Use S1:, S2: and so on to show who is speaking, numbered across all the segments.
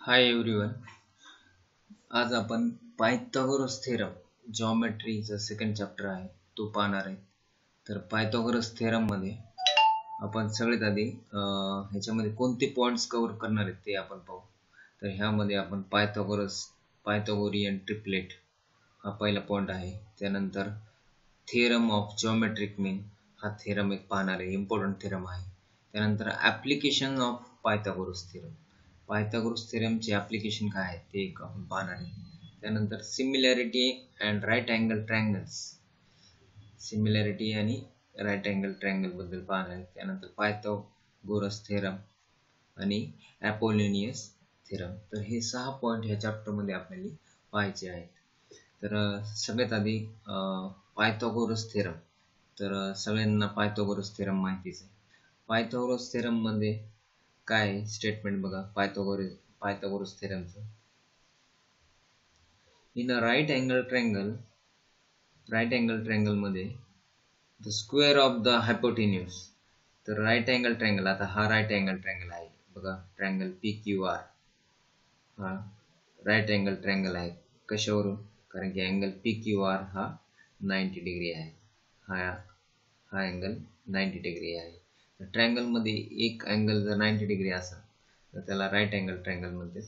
S1: Hi everyone. आज आपण Pythagoras theorem जॉमेट्रीचा second chapter आहे तो पाहणार आहे. तर पायथागोरस थेरम मध्ये आपण सगळ्यात आधी ह्याच्यामध्ये कोणते पॉइंट्स कव्हर करणार आहेत ते आपण पाहू. तर ह्यामध्ये आपण पायथागोरियन ट्रिपलेट हा पहिला पॉइंट आहे. त्यानंतर थेरम ऑफ जॉमेट्रिक मीन हा थेरम एक पाहणार आहे, इम्पॉर्टंट थेरम आहे. त्यानंतर application of Pythagoras theorem, Pythagoras थेरमचे ॲप्लिकेशन काय आहे ते एक आपण पाहणार आहे. त्यानंतर similarity and right angle triangles, similarity आणि राईट अँगल ट्रायंगल बद्दल पाहणार आहे. त्यानंतर पायथागोरस थेरम आणि अपोलिनियस थेरम. तर हे 6 पॉइंट ह्या चॅप्टर मध्ये आपल्याला पाहायचे आहेत. तर सगळ्यात आधी पायथागोरस थेरम. तर सगळ्यांना पायथागोरस थेरम माहितीच आहे. पायथागोरस थेरम मध्ये काय स्टेटमेंट बघा पायथागोरस थेरमचं. In a right angle triangle मध्ये the square of the hypotenuse. तर राईट अँगल ट्रायंगल, आता हा राईट अँगल ट्रायंगल आहे बघा, ट्रायंगल PQR हा राईट अँगल ट्रायंगल आहे. कशावरून? कारण की अँगल PQR हा 90 डिग्री आहे. हा अँगल 90 डिग्री आहे. तर ट्रायंगल मध्ये एक अँगल जर 90 डिग्री असेल तर त्याला राईट अँगल ट्रायंगल म्हणतात.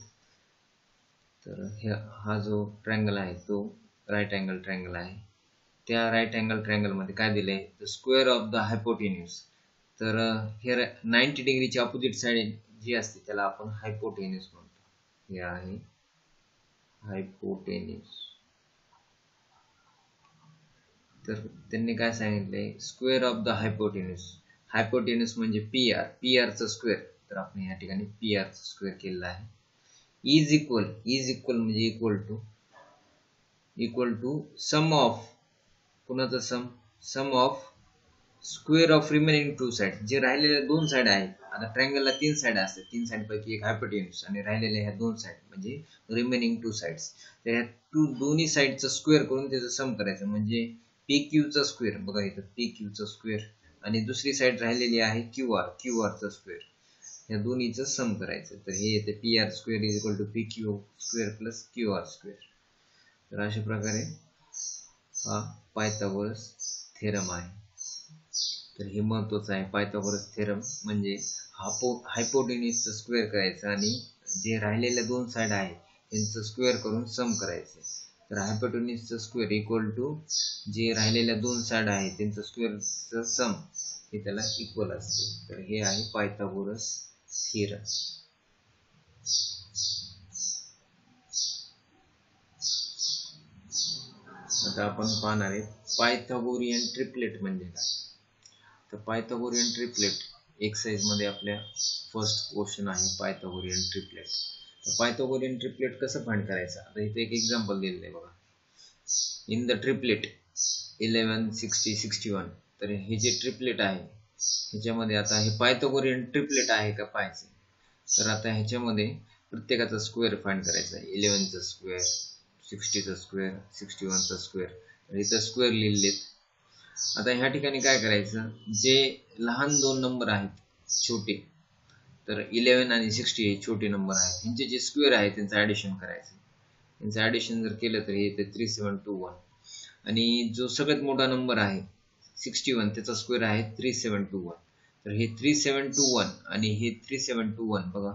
S1: तर हा जो ट्रायंगल आहे तो राईट अँगल ट्रायंगल आहे. त्या राईट अँगल ट्रायंगल मध्ये काय दिले? The square of the hypotenuse. तर हे 90 डिग्रीची अपोजिट साइड जी असते त्याला आपण हायपोटेन्यूज म्हणतो. हे आहे हायपोटेन्यूज. तर त्यांनी काय सांगितले? Square of the hypotenuse. Hypotenuse म्हणजे PR चा स्क्वेअर. तर आपण या ठिकाणी PR चा स्क्वेअर केलेला आहे. इज इक्वल म्हणजे इक्वल टू सम ऑफ, कुणाचा sum of square of remaining two side. जे राहिलेल्या दोन साइड आहेत, आता ट्रायंगलला 3 साइड असतात, 3 साइड पैकी एक हायपोटेन्यूज आणि राहिलेल्या ह्या दोन साइड म्हणजे रिमेनिंग टू साइड्स. तर ह्या दोन्ही साइडचा स्क्वेअर करून त्याचं सम करायचं म्हणजे PQ चा स्क्वेअर. बघा इथं PQ चा स्क्वेअर आणि दुसरी साइड राहिलेली आहे QR चा स्क्वेअर. या दोन्हीचं सम करायचं. तर हे येते PR square is equal to PQ square plus QR square. तर अशा प्रकारे हा पायथागोरस थेरम आहे. तर हे महत्वाचं आहे. पायथागोरस थेरम म्हणजे हायपोटेन्यूजचं स्क्वेअर करायचं आणि जे राहिलेल्या दोन साइड आहे त्यांचं स्क्वेअर करून सम करायचं. तर हायपोटेन्यूजचं स्क्वेअर इक्वल टू जे राहिलेल्या दोन साइड आहे त्यांचं स्क्वेअरचं सम हे त्याला इक्वल असते. तर हे आहे पायथागोरस थेरम. आता आपण पाहणार आहे पायथागोरियन ट्रिपलेट म्हणजे काय. तर पायथागोरियन ट्रिपलेट एक्सरसाइज मध्ये आपल्या फर्स्ट क्वेश्चन आहे पायथागोरियन ट्रिपलेट. तर पायथागोरियन ट्रिपलेट कसं फाइंड करायचं? आता इथे एक एक्झाम्पल दिलेलं आहे बघा. In the triplet 11 60 61. तर हे जे ट्रिपलेट आहे ह्याच्यामध्ये आता हे पायथागोरियन ट्रिपलेट आहे का पाहायचं. तर आता ह्याच्यामध्ये प्रत्येकाचा स्क्वेअर फाइंड करायचा. 11 चा स्क्वेअर, 60 चा स्क्वेअर, 61 चा स्क्वेअर. तर इथं स्क्वेअर लिहिलेत. आता ह्या ठिकाणी काय करायचं, जे लहान दोन नंबर आहेत छोटे, तर 11 आणि 60 हे छोटे नंबर आहेत, यांचे जे स्क्वेअर आहे त्यांचं ऍडिशन करायचं. यांचं ऍडिशन जर केलं तर हे येते 3721. आणि जो सगळ्यात मोठा नंबर आहे 61 त्याचा स्क्वेअर आहे 3721. तर हे 3721 आणि हे 3721 बघा,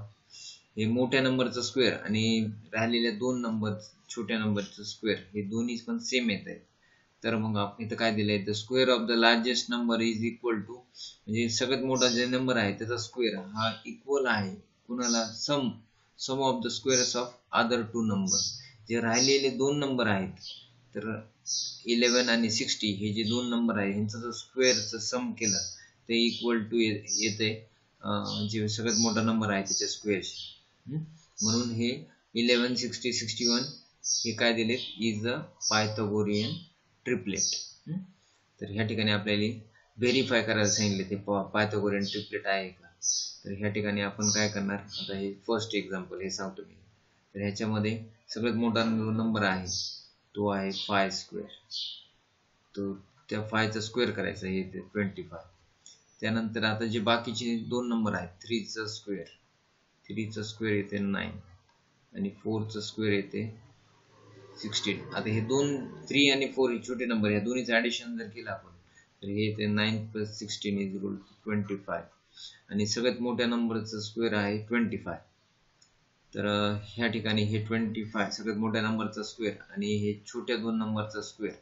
S1: हे मोठ्या नंबरचा स्क्वेअर आणि राहिलेल्या दोन नंबर छोट्या नंबरचं स्क्वेअर हे दोन्ही पण सेम येत आहेत. तर मग आपण इथं काय दिलंय, the square of the largest number is equal to, म्हणजे सगळ्यात मोठा जे नंबर आहे त्याचा स्क्वेअर हा इक्वल आहे कुणाला? Sum of the squares of other two number. जे राहिलेले दोन नंबर आहेत, तर 11 आणि 60 हे जे दोन नंबर आहे ह्यांचं जर स्क्वेअरचं सम केलं ते इक्वल टू येते जे सगळ्यात मोठा नंबर आहे त्याच्या स्क्वेअरशी. म्हणून हे 11 60 61 हे काय दिले, इज अ पायथागोरियन ट्रिपलेट. तर ह्या ठिकाणी आपल्याला व्हेरीफाय करायला सांगितले ते पायथागोरियन ट्रिपलेट आहे का. तर ह्या ठिकाणी आपण काय करणार, आता हे फर्स्ट एक्झाम्पल हे सांगतो मी. तर ह्याच्यामध्ये सगळ्यात मोठा नंबर आहे तो आहे 5 स्क्वेअर. तो त्या 5 चा स्क्वेअर करायचा, हे 25. त्यानंतर आता जे बाकीचे दोन नंबर आहेत 3 चा स्क्वेअर येते 9. आणि 4चा स्क्वेअर येते 16. आता हे 3 आणि 4 हे छोटे नंबर, या दोन्हीचं ॲडिशन जर केलं आपण तर हे येते 9 + 16 = 25. आणि सगळ्यात मोठ्या नंबरचं स्क्वेअर आहे 25. तर ह्या ठिकाणी हे 25 सगळ्यात मोठ्या नंबरचा स्क्वेअर आणि हे छोट्या दोन नंबरचा स्क्वेअर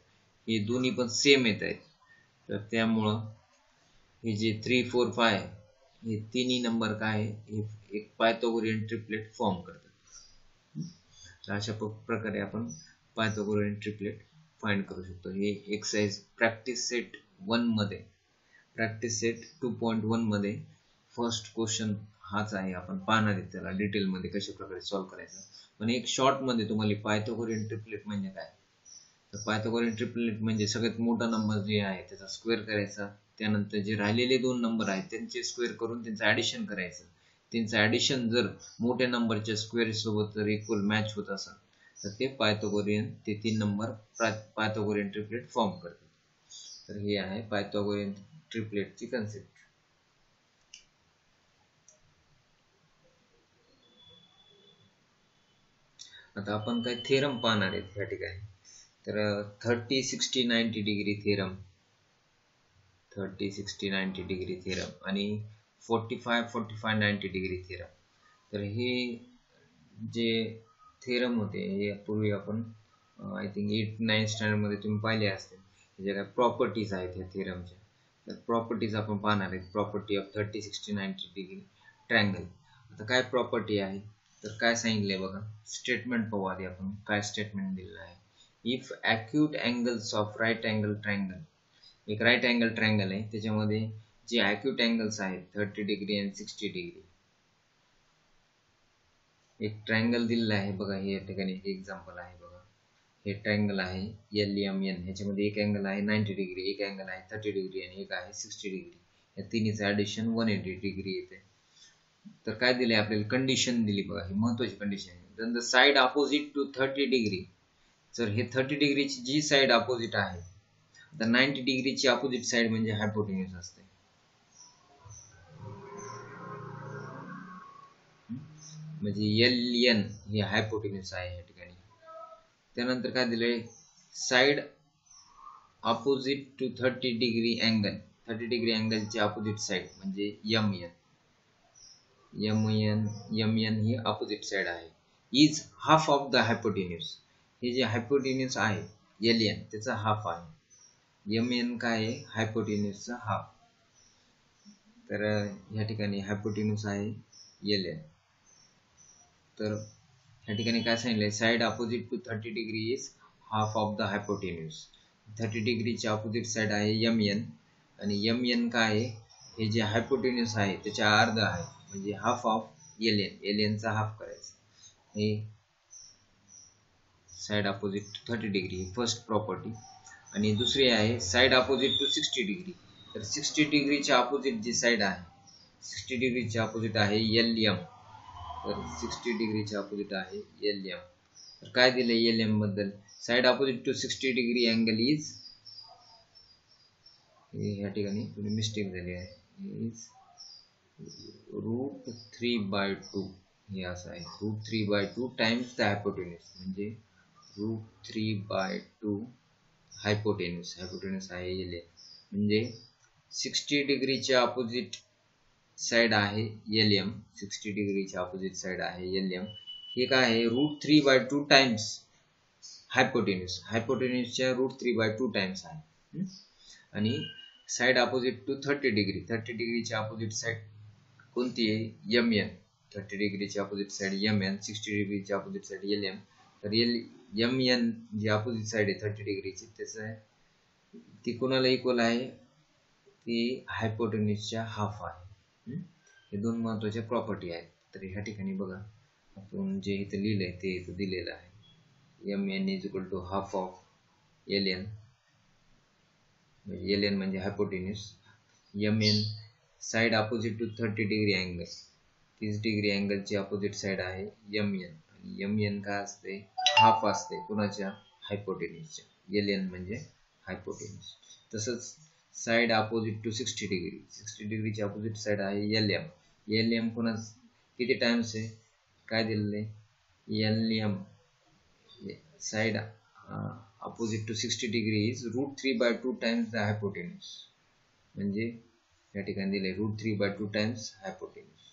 S1: हे दोन्ही पण सेम येत आहेत. तर त्यामुळं हे जे 3, 4, 5 हे तिन्ही नंबर काय आहे, हे एक पायथागोरियन ट्रिपलेट फॉर्म करतात. तर अशा प्रकारे आपण पायथागोरियन ट्रिपलेट फाइंड करू शकतो. हे एक्सरसाइज प्रॅक्टिस सेट 1 मध्ये, प्रॅक्टिस सेट 2.1 मध्ये फर्स्ट क्वेश्चन हाच आहे. आपण पाहणार आहे त्याला डिटेलमध्ये कशा प्रकारे सॉल्व्ह करायचं. पण एक शॉर्ट मध्ये तुम्हाला पायथागोरियन ट्रिपलेट म्हणजे काय, तर पायथागोरियन ट्रिपलेट म्हणजे सगळ्यात मोठा नंबर जे आहे त्याचा स्क्वेअर करायचा, त्यानंतर जे राहिलेले दोन नंबर आहेत त्यांचे स्क्वेअर करून त्यांचं ॲडिशन करायचं. त्यांचं ॲडिशन जर मोठ्या नंबरच्या स्क्वेअर सोबत जर इक्वल मॅच होत असेल तर ते पायथागोरियन, ते 3 नंबर पायथागोरियन ट्रिपलेट फॉर्म करतात. तर हे आहे पायथागोरियन ट्रिपलेटची कन्सेप्ट. आता आपण काही थेरम पाहणार आहेत या ठिकाणी. तर 30, 60, 90 डिग्री थेरम, 30, 60, 90 डिग्री थेरम आणि 45, 45, 90 डिग्री थेरम. तर हे जे थेरम होते हे पूर्वी आपण आय थिंक 8, 9 स्टँडर्डमध्ये तुम्ही पाहिले असतील. ज्या काही प्रॉपर्टीज आहेत ह्या थेरमच्या, तर प्रॉपर्टीज आपण पाहणार आहेत. Property of 30, 60, 90 degree triangle. आता काय प्रॉपर्टी आहे, तर काय सांगितलंय बघा, स्टेटमेंट पाहू आधी आपण. काय स्टेटमेंट दिलेलं आहे, if acute angles of right angle triangle, एक राईट अँगल ट्रायंगल आहे त्याच्यामध्ये जे ॲक्यूट अँगल्स आहेत 30 डिग्री आणि 60 डिग्री, एक ट्रायंगल दिलेला आहे बघा. हे या ठिकाणी एक्झाम्पल आहे बघा. हे ट्रायंगल आहे LMN, ह्याच्यामध्ये एक अँगल आहे 90 डिग्री, एक अँगल आहे 30 डिग्री आणि एक आहे 60 डिग्री. या तिन्हीचं ॲडिशन 180 डिग्री येते. तर काय दिले आपल्याला, कंडिशन दिली बघा, ही महत्वाची कंडिशन आहे. Then the side opposite to 30 degree, जर हे 30 डिग्रीची जी साइड अपोजिट आहे, तर 90 डिग्रीची अपोजिट साइड म्हणजे हायपोटेन्यूज असते. म्हणजे LN ही हायपोटेन्यूज आहे या ठिकाणी. त्यानंतर काय दिलंय, side opposite to 30 degree angle, 30 degree अँगलची अपोजिट साइड म्हणजे MN ही अपोजिट साइड आहे. Is half of the hypotenuse, हे जे हायपोटेन्यूज आहे LN त्याचा हाफ आहे. MN काय आहे, हायपोटेन्यूजचा हाफ. तर ह्या ठिकाणी हायपोटेन्यूज आहे LN. तर ह्या ठिकाणी काय सांगितलंय, side opposite to 30 degree is half of the hypotenuse. 30 डिग्रीची अपोजिट साइड आहे MN आणि MN काय आहे, हे जे हायपोटेन्यूज आहे त्याच्या अर्ध आहे म्हणजे हाफ ऑफ LN चा हाफ करायचा. हे side opposite to 30 degree first property. आणि दुसरी आहे साइड अपोजिट टू 60 डिग्री. तर 60 डिग्रीच्या अपोजिट जी साइड आहे, 60 डिग्रीच्या अपोजिट आहे LM. तर 60 डिग्रीच्या अपोजिट आहे LM. तर काय दिलंय LM बद्दल, side opposite to 60 degree angle is, ह्या ठिकाणी थोडी मिस्टेक झाली आहे, इज √3/2. हे असं आहे √3/2 टाइम्स द हायपोटेन्यूज, म्हणजे √3/2 हायपोटेन्यूज. हायपोटेन्यूज आहे LM. म्हणजे 60 डिग्रीच्या अपोजिट साइड आहे LM, 60 डिग्रीच्या अपोजिट साइड आहे LM. हे काय आहे, √3/2 टाइम्स हायपोटेन्यूज, हायपोटेन्यूजच्या √3/2 टाइम्स आहे. आणि साइड अपोजिट टू 30 डिग्री, 30 डिग्रीच्या अपोजिट साइड कोणती आहे, MN. 30 डिग्रीची opposite side MN, 60 डिग्रीची opposite side LM. तर MN जी अपोजिट साइड आहे 30 डिग्रीची, त्याचं ती कोणाला इक्वल आहे, ती हायपोटेन्यूजच्या हाफ आहे. हे दोन महत्वाच्या प्रॉपर्टी आहेत. तर ह्या ठिकाणी बघा आपण जे इथे लिहिलंय ते इथे दिलेलं आहे, MN is equal to half of LN. LN म्हणजे hypotenuse. MN side opposite to 30 degree angle, 30 degree अँगलची अपोजिट साइड आहे MN. आणि MN काय असते, हाफ असते कुणाच्या, हायपोटेन्यूजच्या. LN म्हणजे हायपोटेन्यूज. तसंच side opposite to 60 degree, 60 डिग्रीची opposite side आहे LM. LM कोणा किती टाइम्स आहे, काय दिलेलं आहे, LM side opposite to 60 degree is √3/2 times the hypotenuse. म्हणजे या ठिकाणी दिले √3/2 times hypotenuse.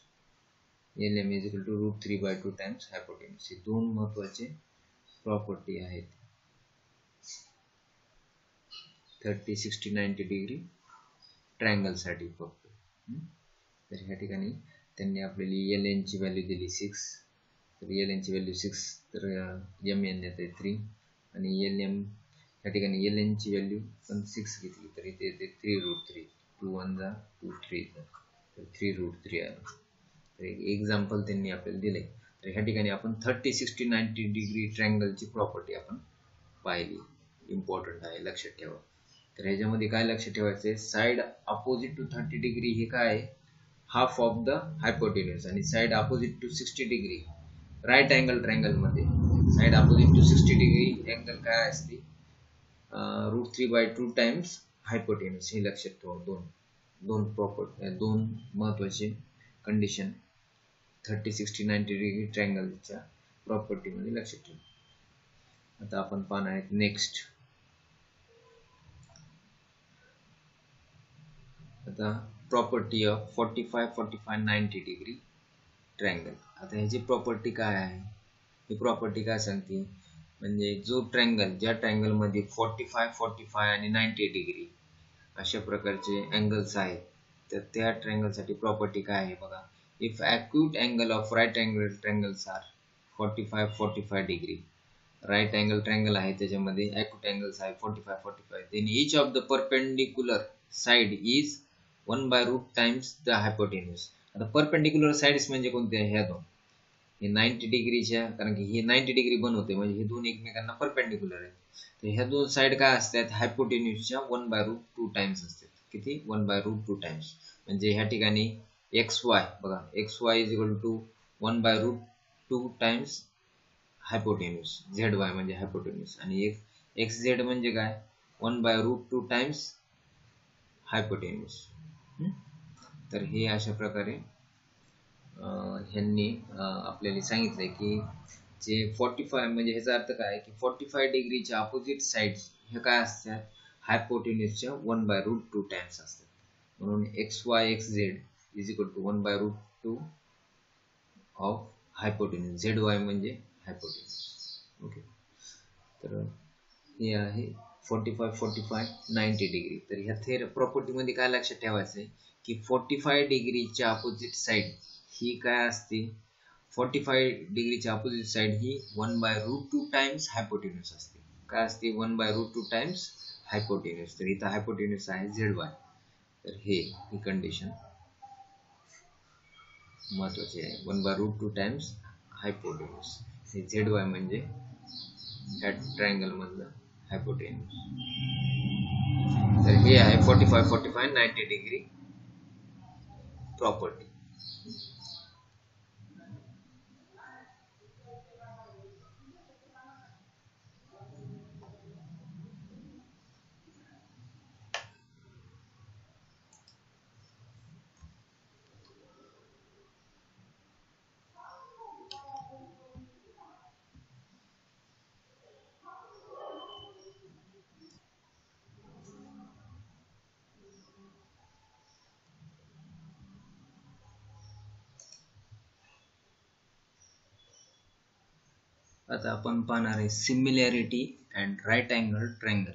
S1: LM is equal to √3/2 times hypotenuse. हे दोन महत्वाचे प्रॉपर्टी आहेत. 30, 60, 90 डिग्री ट्रायंगल साठी फक्त. तर ह्या ठिकाणी त्यांनी आपल्याला LN ची व्हॅल्यू दिली 6. तर LN ची व्हॅल्यू 6, तर MN येते 3 आणि LM या ठिकाणी LN ची व्हॅल्यू पण 6 घेतली तर इथे येते 3√3. 2 1 जा 2 3 तर 3√3 आहे. तर एक एक्झाम्पल त्यांनी आपल्याला दिले. तर ह्या ठिकाणी आपण 30, 60, 90 डिग्री ट्रायंगलची प्रॉपर्टी आपण पाहिली. इम्पॉर्टंट आहे, लक्षात ठेवा. तर ह्याच्यामध्ये काय लक्षात ठेवायचं, साइड अपोजिट टू 30 डिग्री हे काय आहे, हाफ ऑफ द हायपोटेन्यूज, आणि side opposite to 60 degree right angle triangle मध्ये side opposite to 60 degree angle काय असते, √3/2 टाइम्स हायपोटेन्यूज. हे लक्षात ठेवा. दोन महत्वाचे कंडिशन 30, 60, 90 डिग्री ट्रायंगलच्या प्रॉपर्टी मध्ये लक्षात ठेवा. आता आपण पाहणार आहे नेक्स्ट. आता प्रॉपर्टी ऑफ 45, 45, 90 डिग्री ट्रायंगल. आता ह्याची प्रॉपर्टी काय आहे, ही प्रॉपर्टी काय सांगते, म्हणजे जो ट्रायंगल, ज्या ट्रायंगल मध्ये 45, 45 आणि 90 डिग्री अशा प्रकारचे अँगल्स आहेत, तर त्या ट्रायंगल साठी प्रॉपर्टी काय आहे बघा. इफ acute angle of right angle triangles are 45, 45 degree, right angle triangle आहे त्याच्यामध्ये acute angles आहे 45, 45, then each of the perpendicular side is 1/√, times the hypotenuse. आता परपेंडिक्युलर साइड्स म्हणजे कोणते, ह्या दोन, हे 90 डिग्रीच्या, कारण की हे 90 डिग्री बनवते म्हणजे हे दोन एकमेकांना परपेंडिक्युलर आहेत. तर ह्या दोन साइड काय असतात, हायपोटेन्यूजच्या 1/√2 टाइम्स असतात. किती, 1/√2 टाइम्स. म्हणजे ह्या ठिकाणी XY बघा, XY is equal to 1/√2 times hypotenuse. ZY म्हणजे हायपोटेन्यूज, आणि XZ म्हणजे काय, 1/√2 टाइम्स हायपोटेन्यूज. तर हे अशा प्रकारे ह्यांनी आपल्याला सांगितलंय की जे 45 म्हणजे ह्याचा अर्थ काय की 45 डिग्रीच्या अपोजिट साइड्स हे काय असतात, हायपोटेन्यूजच्या 1/√2 टाइम्स असतात. म्हणून XY XZ is equal to 1/√2 of hypotenuse. ZY म्हणजे हायपोटेन्यूज. ओके, तर हे आहे 45, 45, 90 डिग्री. तर ह्या प्रॉपर्टी मध्ये काय लक्षात ठेवायचं की 45 डिग्रीच्या अपोजिट साइड ही काय असते, 45 डिग्रीच्या अपोजिट साइड ही 1/√2 टाइम्स हायपोटेन्यूज असते. काय असते, 1/√2 टाइम्स हायपोटेन्यूज. तर इथं हायपोटेन्यूज आहे ZY. तर ही कंडिशन महत्वाची आहे, 1/√2 टाइम्स हायपोटेन्यूज. हे ZY म्हणजे ह्या ट्रायंगल मधलं हायपोटेन्यूज. तर हे आहे 45, 45, 90 डिग्री प्रॉपर्टी. आता आपण पाहणार आहे similarity and right angle triangle.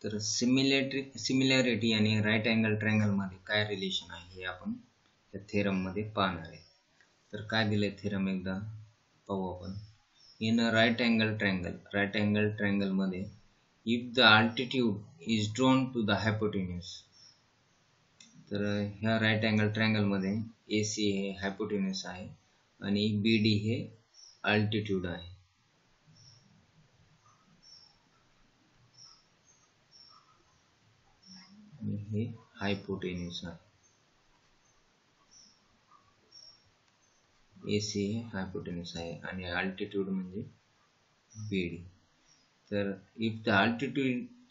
S1: तर सिमिलॅरिटी आणि राईट अँगल ट्रायंगल मध्ये काय रिलेशन आहे हे आपण या थेरम मध्ये पाहणार आहे. तर काय दिले थेरम एकदा पाहू आपण. In a right angle triangle मध्ये if the altitude is drawn to the hypotenuse. तर ह्या राईट अँगल ट्रायंगल मध्ये AC हे हायपोटेन्यूज आहे आणि BD हे अल्टिट्यूड आहे. हे हायपोटेन्यूज आहे. AC हे हायपोटेन्यूज आहे आणि अल्टिट्यूड म्हणजे BD. तर if the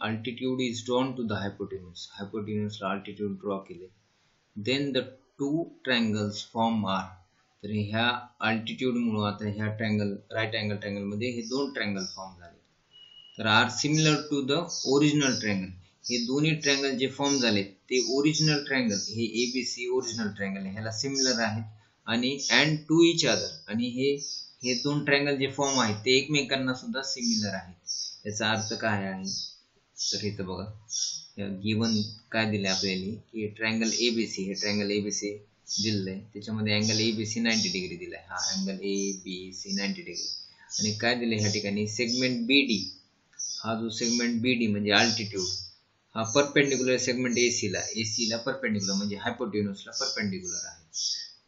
S1: altitude is drawn to the hypotenuse ला अल्टिट्यूड ड्रॉ केले, then the two triangles form are. तर ह्या अल्टिट्यूड मुळे आता ह्या ट्रायंगल राईट अँगल ट्रायंगल मध्ये हे दोन ट्रायंगल फॉर्म झाले. तर are similar to the original triangle. हे दोन्ही ट्रायंगल जे फॉर्म झाले ते ओरिजिनल ट्रायंगल, हे एबीसी ओरिजिनल ट्रायंगल ह्याला सिमिलर आहेत आणि अँड टू इच अदर, आणि हे दोन ट्रायंगल जे फॉर्म आहेत ते एकमेकांना सुद्धा सिमिलर आहेत. याचा अर्थ काय आहे तर इथं बघा गिवन काय दिले आपल्याला की ट्रायंगल एबीसी, हे ट्रायंगल एबीसी दिलंय, त्याच्यामध्ये अँगल एबीसी 90 डिग्री दिलाय, हा अँगल एबीसी 90 डिग्री. आणि काय दिले ह्या ठिकाणी सेगमेंट बीडी, हा जो सेगमेंट बीडी म्हणजे अल्टिट्यूड, हा परपेंडिक्युलर सेगमेंट एसीला परपेंडिक्युलर म्हणजे हायपोटेन्यूसला परपेंडिक्युलर आहे.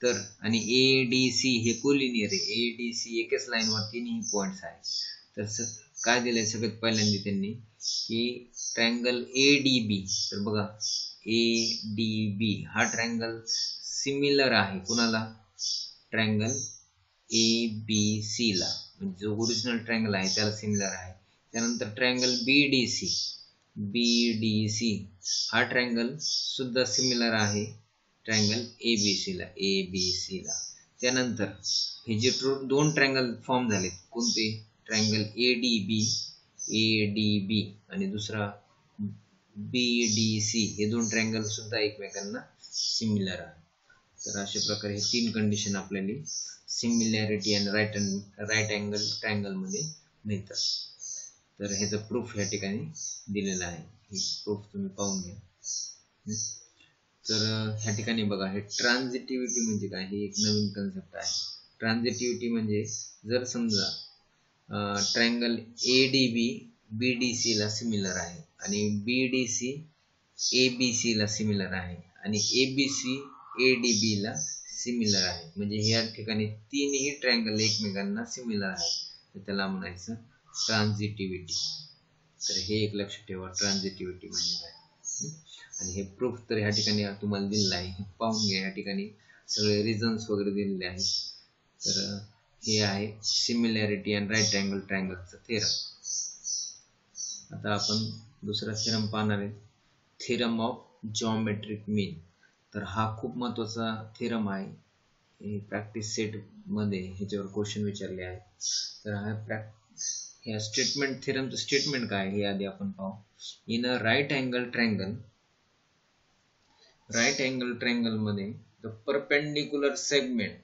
S1: तर आणि एडीसी हे कोलिनियर आहे, एडीसी एकच लाईनवर तिन्ही पॉइंट्स आहेत. तर काय दिलंय सगळ्यात पहिल्यांदा त्यांनी की ट्रायंगल एडीबी, तर बघा एडीबी हा ट्रायंगल सिमिलर आहे कुणाला, ट्रायंगल एबीसी ला, म्हणजे जो ओरिजिनल ट्रायंगल आहे त्याला सिमिलर आहे. त्यानंतर ट्रायंगल बीडीसी हा ट्रायंगल सुद्धा सिमिलर आहे ट्रायंगल एबीसी ला. त्यानंतर हे जे दोन ट्रायंगल फॉर्म झाले कोणते, ट्रायंगल एडीबी आणि दुसरा बीडीसी, हे दोन ट्रायंगल सुद्धा एकमेकांना सिमिलर आहे. तर अशा प्रकारे हे तीन कंडिशन आपल्याला सिमिलॅरिटी आणि राईट अँगल ट्रायंगल मध्ये मिळतात. तर ह्याचं प्रूफ या ठिकाणी दिलेलं आहे, हे प्रूफ तुम्ही पाहून घ्या. तर ह्या ठिकाणी बघा हे ट्रान्झिटिव्हिटी म्हणजे काय, हे एक नवीन कन्सेप्ट आहे. ट्रान्झिटिव्हिटी म्हणजे जर समजा ट्रायंगल एडीबी बीडीसी ला सिमिलर आहे आणि बीडीसी एबीसी ला सिमिलर आहे आणि एबीसी एडीबी ला सिमिलर आहे, म्हणजे ह्या ठिकाणी तीनही ट्रायंगल एकमेकांना सिमिलर आहेत, तर त्याला म्हणायचं ट्रान्झिटिव्हिटी. तर हे एक लक्षात ठेवा, ट्रान्झिटिव्हिटी म्हणजे काय. आणि हे प्रूफ तर ह्या ठिकाणी तुम्हाला दिलेलं आहे, हे पाहून घ्या. या ठिकाणी सगळे रिझन्स वगैरे दिलेले आहेत. तर हे आहे सिमिलॅरिटी अँड राईट अँगल ट्रायंगलचं थेरम. आता आपण दुसरा थेरम पाहणार आहे, थेरम ऑफ जॉमेट्रिक मीन. तर हा खूप महत्वाचा थेरम आहे, हे प्रॅक्टिस सेट मध्ये ह्याच्यावर क्वेश्चन विचारले आहेत. तर ह्या स्टेटमेंट थेरमचं स्टेटमेंट काय हे आधी आपण पाहू. In a right angle triangle मध्ये द परपेंडिक्युलर सेगमेंट,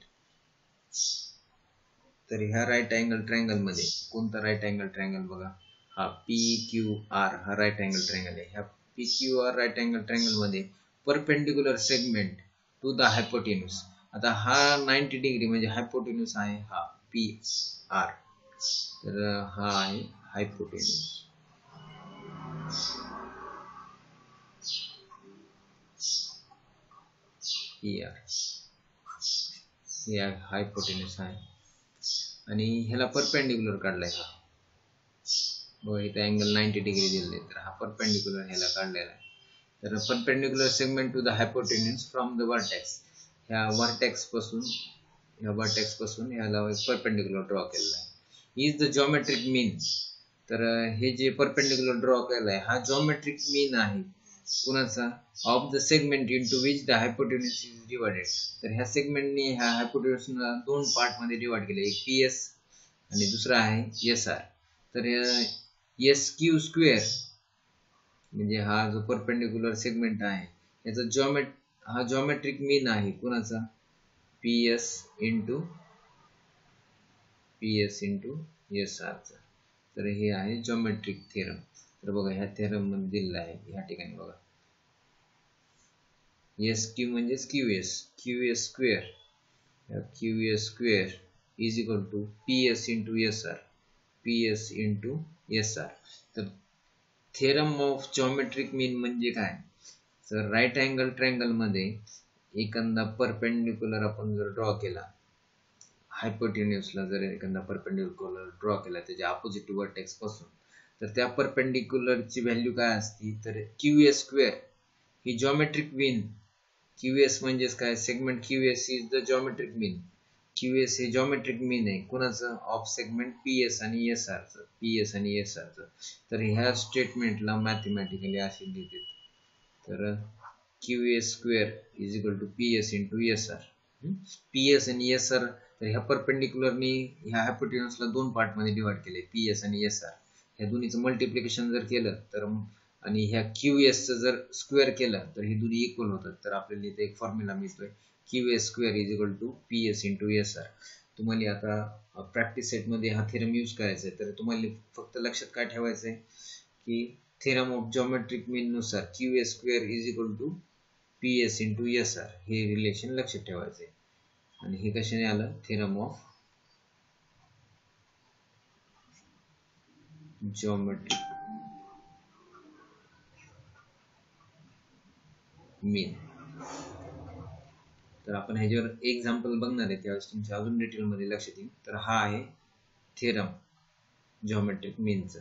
S1: तर ह्या राईट अँगल ट्रायंगल मध्ये कोणता राईट अँगल ट्रायंगल बघा, हा पी क्यू आर हा राईट अँगल ट्रायंगल आहे. ह्या P Q R right angle triangle मध्ये perpendicular segment to the hypotenuse, आता हा 90 डिग्री म्हणजे हायपोटेन्यूस आहे हा पी आर, तर हा आहे हायपोटेन्यूस. पी आर हे हायपोटेन्यूस आहे आणि ह्याला परपेंडिक्युलर काढलाय हा बघा, इथे अँगल 90 डिग्री दिलेले, तर हा परपेंडिक्युलर ह्याला काढलेला आहे. तर perpendicular segment to the hypotenuse from the vertex, ह्या वर्टेक्स पासून ह्याला परपेंडिक्युलर ड्रॉ केलेला आहे. इज द जॉमेट्रिक मीन, तर हे जे परपेंडिक्युलर ड्रॉ केलेला आहे हा जॉमेट्रिक मीन आहे कुणाचा, of the segment into which the हायपोटेन्यूस is divided. तर ह्या सेगमेंटने ह्या हायपोटेन्यूसला दोन पार्ट मध्ये डिवाइड केले, एक पीएस आणि दुसरा आहे एस आर. तर एस क्यू स्क्वेअर म्हणजे हा जो परपेंडिक्युलर सेगमेंट आहे याचा हा जॉमेट्रिक मीन आहे कुणाचा, पीएस इंटू एस आर चा. तर हे आहे जॉमेट्रिक थेरम. तर बघा ह्या थेरम मध्ये दिलेला आहे ह्या ठिकाणी बघा, एस क्यू म्हणजे Q S square is equal to PS into S R. तर थेरम ऑफ जॉमेट्रिक मीन म्हणजे काय, तर राईट अँगल ट्रायंगल मध्ये एखादा परपेंडिक्युलर आपण जर ड्रॉ केला, हायपोटेन्यूसला जर एखादा परपेंडिक्युलर ड्रॉ केला त्याच्या अपोजिट वर्टेक्स पासून, तर त्या परपेंडिक्युलरची व्हॅल्यू काय असती, तर क्यू एस स्क्वेअर ही जॉमेट्रिक मीन. क्यू एस म्हणजेच काय, segment Q S is the geometric mean. Q S हे जॉमेट्रिक मीन आहे कुणाचं, ऑफ सेगमेंट पीएस आणि एस आर चं. तर ह्या स्टेटमेंटला मॅथमॅटिकली असे लिहितात, तर Q S square is equal to PS into S R, P S आणि एस आर, तर ह्या परपेंडिक्युलरनी ह्या हायपोटेन्यूसला दोन पार्ट मध्ये डिवाइड केले, पी एस आणि एस आर. ह्या दोन्हीचं मल्टिप्लिकेशन जर केलं तर आणि ह्या क्यू एस चं जर स्क्वेअर केलं तर हे दोन्ही इक्वल होतात. तर आपल्याला इथे एक फॉर्म्युला मिळतोय, Q S square is equal to P S into S R. तुम्हाला आता प्रॅक्टिस सेट मध्ये हा थेरम यूज करायचा आहे. तर तुम्हाला फक्त लक्षात काय ठेवायचं आहे की थेरम ऑफ जॉमेट्रिक मीन नुसार Q S square is equal to P S into S R हे रिलेशन लक्षात ठेवायचं आहे. आणि हे कशाने आलं, थेरम ऑफ जॉमेट्रिक मीन. तर आपण ह्याच्यावर एक्झाम्पल बघणार आहे, त्यावेळेस तुमच्या अजून डिटेल मध्ये लक्षात येईल. तर हा आहे थेरम जॉमेट्रिक मीनचा.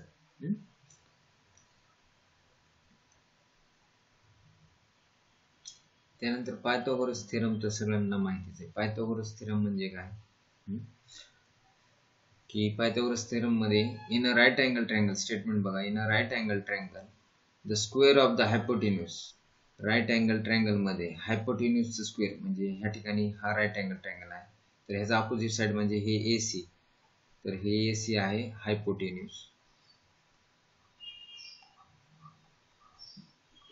S1: त्यानंतर पायथागोरस थेरम तर सगळ्यांना माहितीच आहे. पायथागोरस थेरम म्हणजे काय की पायथागोरस थेरम मध्ये in a right angle triangle statement बघा, in a right angle triangle the square of the hypotenuse. Right angle triangle मध्ये हायपोटेन्यूजचं स्क्वेअर म्हणजे ह्या ठिकाणी हा राईट अँगल ट्रायंगल आहे, तर ह्याचा अपोजिट साइड म्हणजे हे AC, तर हे AC आहे हायपोटेन्यूज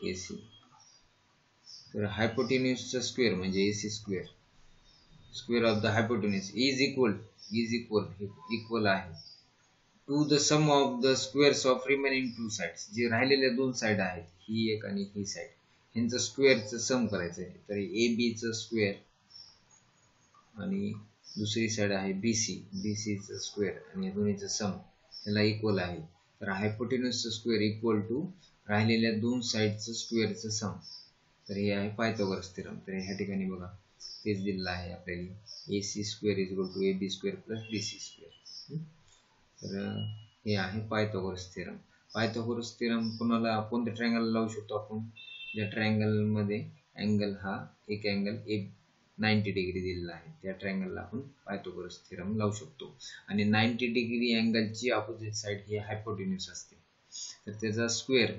S1: AC. तर हायपोटेन्यूजचा स्क्वेअर म्हणजे AC square, square of the hypotenuse is equal आहे to the sum of the squares of remaining two sides. जे राहिलेल्या दोन साइड आहेत, ही एक आणि ही साइड, ह्यांचं स्क्वेअरचं सम करायचं आहे. तर AB चं स्क्वेअर आणि दुसरी साइड आहे BC चं स्क्वेअर आणि या दोन्हीचं सम ह्याला इक्वल आहे. तर हायपोटेन्यूजचं स्क्वेअर इक्वल टू राहिलेल्या दोन साइडचं स्क्वेअरचं सम. तर हे आहे पायथागोरस थेरम. तर ह्या ठिकाणी बघा तेच दिलेलं आहे आपल्याला, AC square is equal to AB square plus BC square. तर हे आहे पायथागोरस थेरम. पायथागोरस थेरम कोणाला, कोणत्या ट्रायंगलला लावू शकतो आपण, ज्या ट्रायंगल मध्ये अँगल हा एक अँगल 90 डिग्री दिलेला आहे, त्या ट्रायंगलला आपण पायथागोरस थेरम लावू शकतो. आणि 90 डिग्री अँगलची अपोजिट साइड ही हायपोटेन्यूज असते, तर त्याचा स्क्वेअर,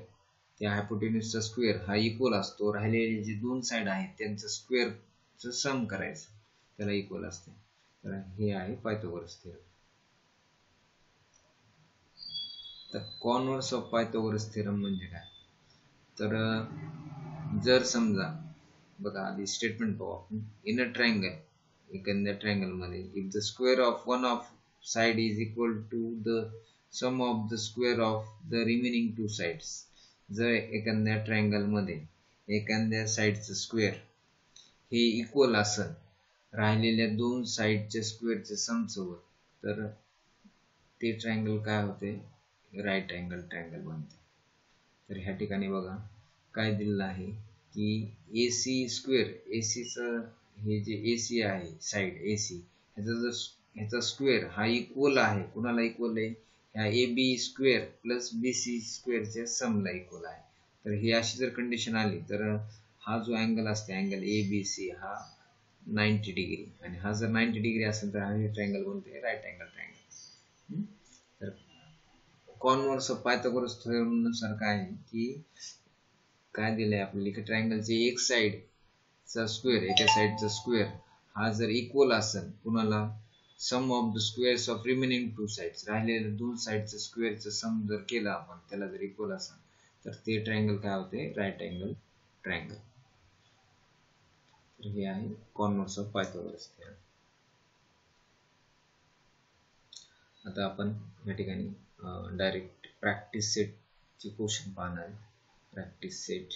S1: त्या हायपोटेन्यूजचा स्क्वेअर हा इक्वल असतो राहिलेले जे दोन साइड आहेत त्यांचं स्क्वेअरचं सम करायचं, त्याला इक्वल असते. तर हे आहे पायथागोरस थेरम. तर कॉन्व्हर्स ऑफ पायथागोरस थेरम म्हणजे काय, तर जर समजा बघा आधी स्टेटमेंट पाहू आपण, इन अ ट्रायंगल, एखाद्या ट्रायंगल मध्ये if the square of one of side is equal to the sum of the square of the remaining two sides. जर एखाद्या ट्रायंगल मध्ये एखाद्या साइडचं स्क्वेअर हे इक्वल असेल राहिलेल्या दोन साइडच्या स्क्वेअरच्या सम सोबत, तर ते ट्रायंगल काय होते, राईट अँगल ट्रायंगल बनते. तर ह्या ठिकाणी बघा काय दिलेलं आहे की AC स्क्वेअर, ACचं हे जे AC आहे साइड AC, ह्याचा स्क्वेअर हा इक्वल आहे, कुणाला इक्वल आहे, ह्या AB स्क्वेअर प्लस BC स्क्वेअरच्या समला इक्वल आहे. तर ही अशी जर कंडिशन आली तर हा जो अँगल असते, अँगल ABC हा 90 डिग्री, आणि हा जर 90 डिग्री असेल तर हा हे ट्रायंगल बनते राईट अँगल ट्रायंगल. तर कॉन्व्हर्स ऑफ पायथागोरस थेरम नुसार काय आहे की काय दिलंय आपल्याला की ट्रायंगलचे एक साइडचा स्क्वेअर, एका साइडचा स्क्वेअर हा जर इक्वल असेल कुणाला, sum of the squares of remaining two sides, राहिलेल्या दोन साइडचं स्क्वेअरचं सम जर केलं आपण, त्याला जर इक्वल असेल तर ते ट्रायंगल काय होते, राईट अँगल ट्रायंगल. तर हे आहे कॉन्व्हर्स ऑफ पायथागोरस थेरम. आता आपण या ठिकाणी डायरेक्ट प्रॅक्टिस सेटचे क्वेश्चन पाहणार आहे. Practice set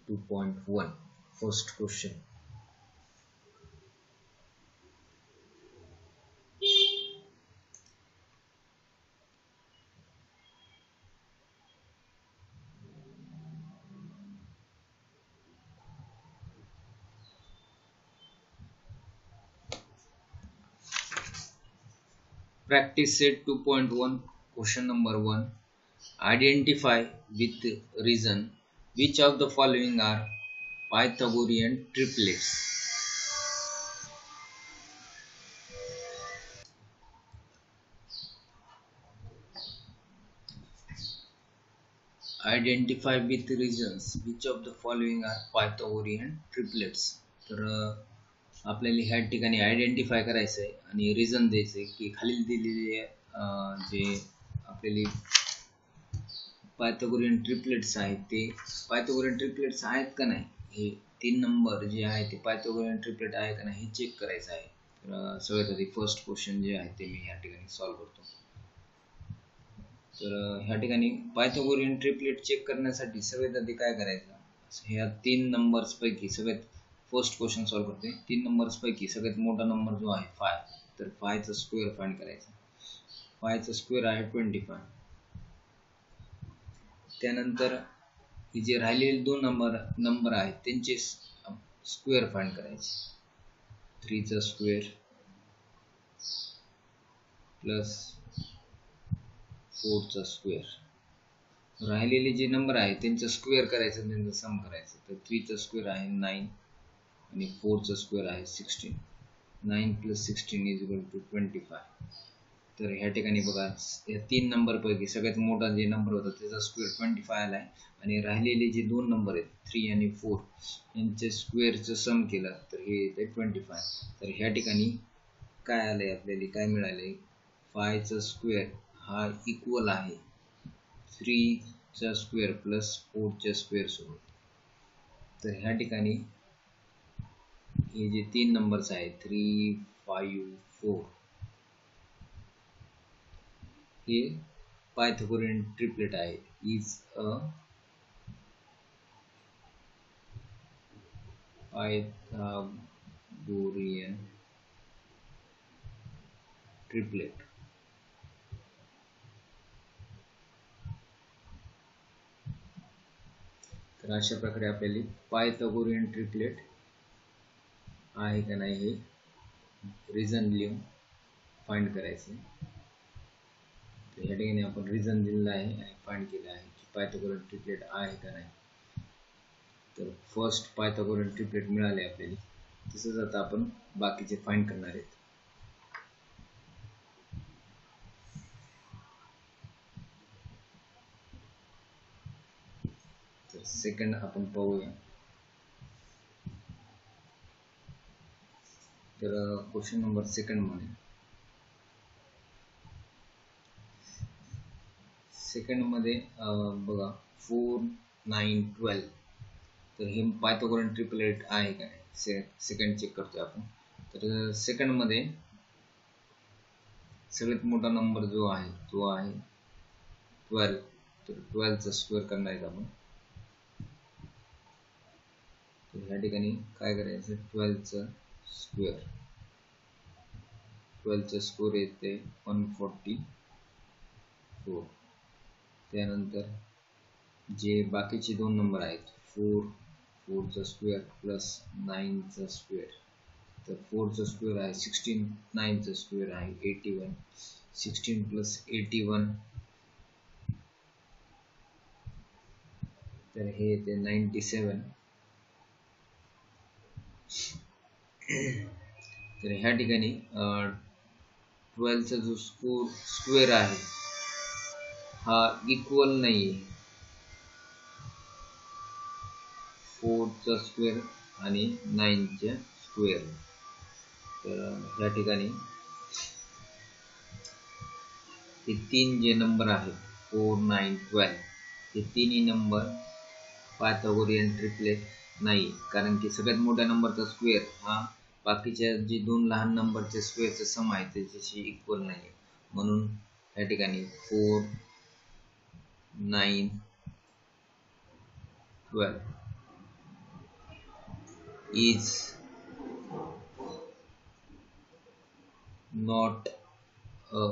S1: 2.1 first question. Practice set 2.1 question number 1. Identify with reason which of the following are Pythagorean triplets. Identify with reasons which of the following are Pythagorean triplets. तर आपल्याला ह्या ठिकाणी identify करायचं आहे आणि रिझन द्यायचं आहे की खालील दिलेले जे आपल्याला पायथागोरियन ट्रिपलेट्स आहेत ते पायथागोरियन ट्रिपलेट्स आहेत का नाही, हे 3 नंबर जे आहे ते पायथागोरियन ट्रिपलेट आहे का नाही हे चेक करायचं आहे. तर सगळ्यात आधी फर्स्ट क्वेश्चन जे आहे ते मी ह्या ठिकाणी सॉल्व्ह करतो. तर ह्या ठिकाणी पायथागोरियन ट्रिपलेट चेक करण्यासाठी सगळ्यात आधी काय करायचं, ह्या 3 नंबर्स पैकी सगळ्यात फर्स्ट क्वेश्चन सॉल्व्ह करते. 3 नंबर्स पैकी सगळ्यात मोठा नंबर जो आहे 5, तर 5 चा स्क्वेअर फाइंड करायचा. 5 चा स्क्वेअर आहे 25. त्यानंतर हे जे राहिलेले 2 नंबर आहेत त्यांचे स्क्वेअर फाइंड करायचे. 3 चा स्क्वेअर प्लस 4 चा स्क्वेअर. राहिलेले जे नंबर आहेत त्यांचं स्क्वेअर करायचं, त्यांचं सम करायचं. तर 3 चा स्क्वेअर आहे 9 आणि 4 चा स्क्वेअर आहे 16. 9 प्लस 16 इज इक्वल टू 25. तर ह्या ठिकाणी बघा या 3 नंबर पैकी सगळ्यात मोठा जे नंबर होता त्याचा स्क्वेअर 25 आलाय आणि राहिलेले जे 2 नंबर आहेत 3 आणि 4 यांचे स्क्वेअरचं सम केलं तर हे येते 25. तर ह्या ठिकाणी काय आलंय, आपल्याला काय मिळाले, 5 चा स्क्वेअर हा इक्वल आहे 3 चा स्क्वेअर प्लस 4 च्या स्क्वेअर सोबत. तर ह्या ठिकाणी हे जे 3 नंबर्स आहेत 3, 5, 4 हे पायथागोरियन ट्रिपलेट आहे. Is a Pythagorean triplet. तर अशा प्रकारे आपल्याला पायथागोरियन ट्रिपलेट आहे का नाही हे रिझन लिहून फाइंड करायचे. तर या ठिकाणी आपण रिझन दिलेलं आहे आणि फाइंड केलं आहे की पायथागोरियन ट्रिपलेट आहे का नाही. तर फर्स्ट पायथागोरियन ट्रिपलेट मिळाले आपल्याला. तसंच आता आपण बाकीचे फाइंड करणार आहेत. तर सेकंड आपण पाहूया. तर क्वेश्चन नंबर सेकंड मध्ये बघा 4, 9, 12. तर हे पायथागोरियन ट्रिपलेट आहे का नाही सेकंड चेक करतोय आपण. तर सेकंड मध्ये सगळ्यात मोठा नंबर जो आहे तो आहे 12. तर 12 चा स्क्वेअर करणार आहेत आपण. तर ह्या ठिकाणी काय करायचं, 12 चा स्क्वेअर येते 144. त्यानंतर जे बाकीचे 2 नंबर आहेत 4 चा स्क्वेअर प्लस 9 चा स्क्वेअर. तर 4 चा स्क्वेअर आहे 16, 9 चा स्क्वेअर आहे 81. 16 प्लस 81 तर हे येते 97. तर ह्या ठिकाणी 12 चा जो स्क्वेअर आहे हा इक्वल नाही आहे 4 चा स्क्वेअर आणि 9 च्या स्क्वेअर. तर ह्या ठिकाणी हे 3 जे नंबर आहेत 4, 9, 12 हे तिन्ही नंबर पायथागोरियन ट्रिपलेट नाही, कारण की सगळ्यात मोठ्या नंबरचा स्क्वेअर हा बाकीच्या जे 2 लहान नंबरचे स्क्वेअरचा सम आहे त्याच्याशी इक्वल नाही. म्हणून या ठिकाणी 4, 9, 12 is not a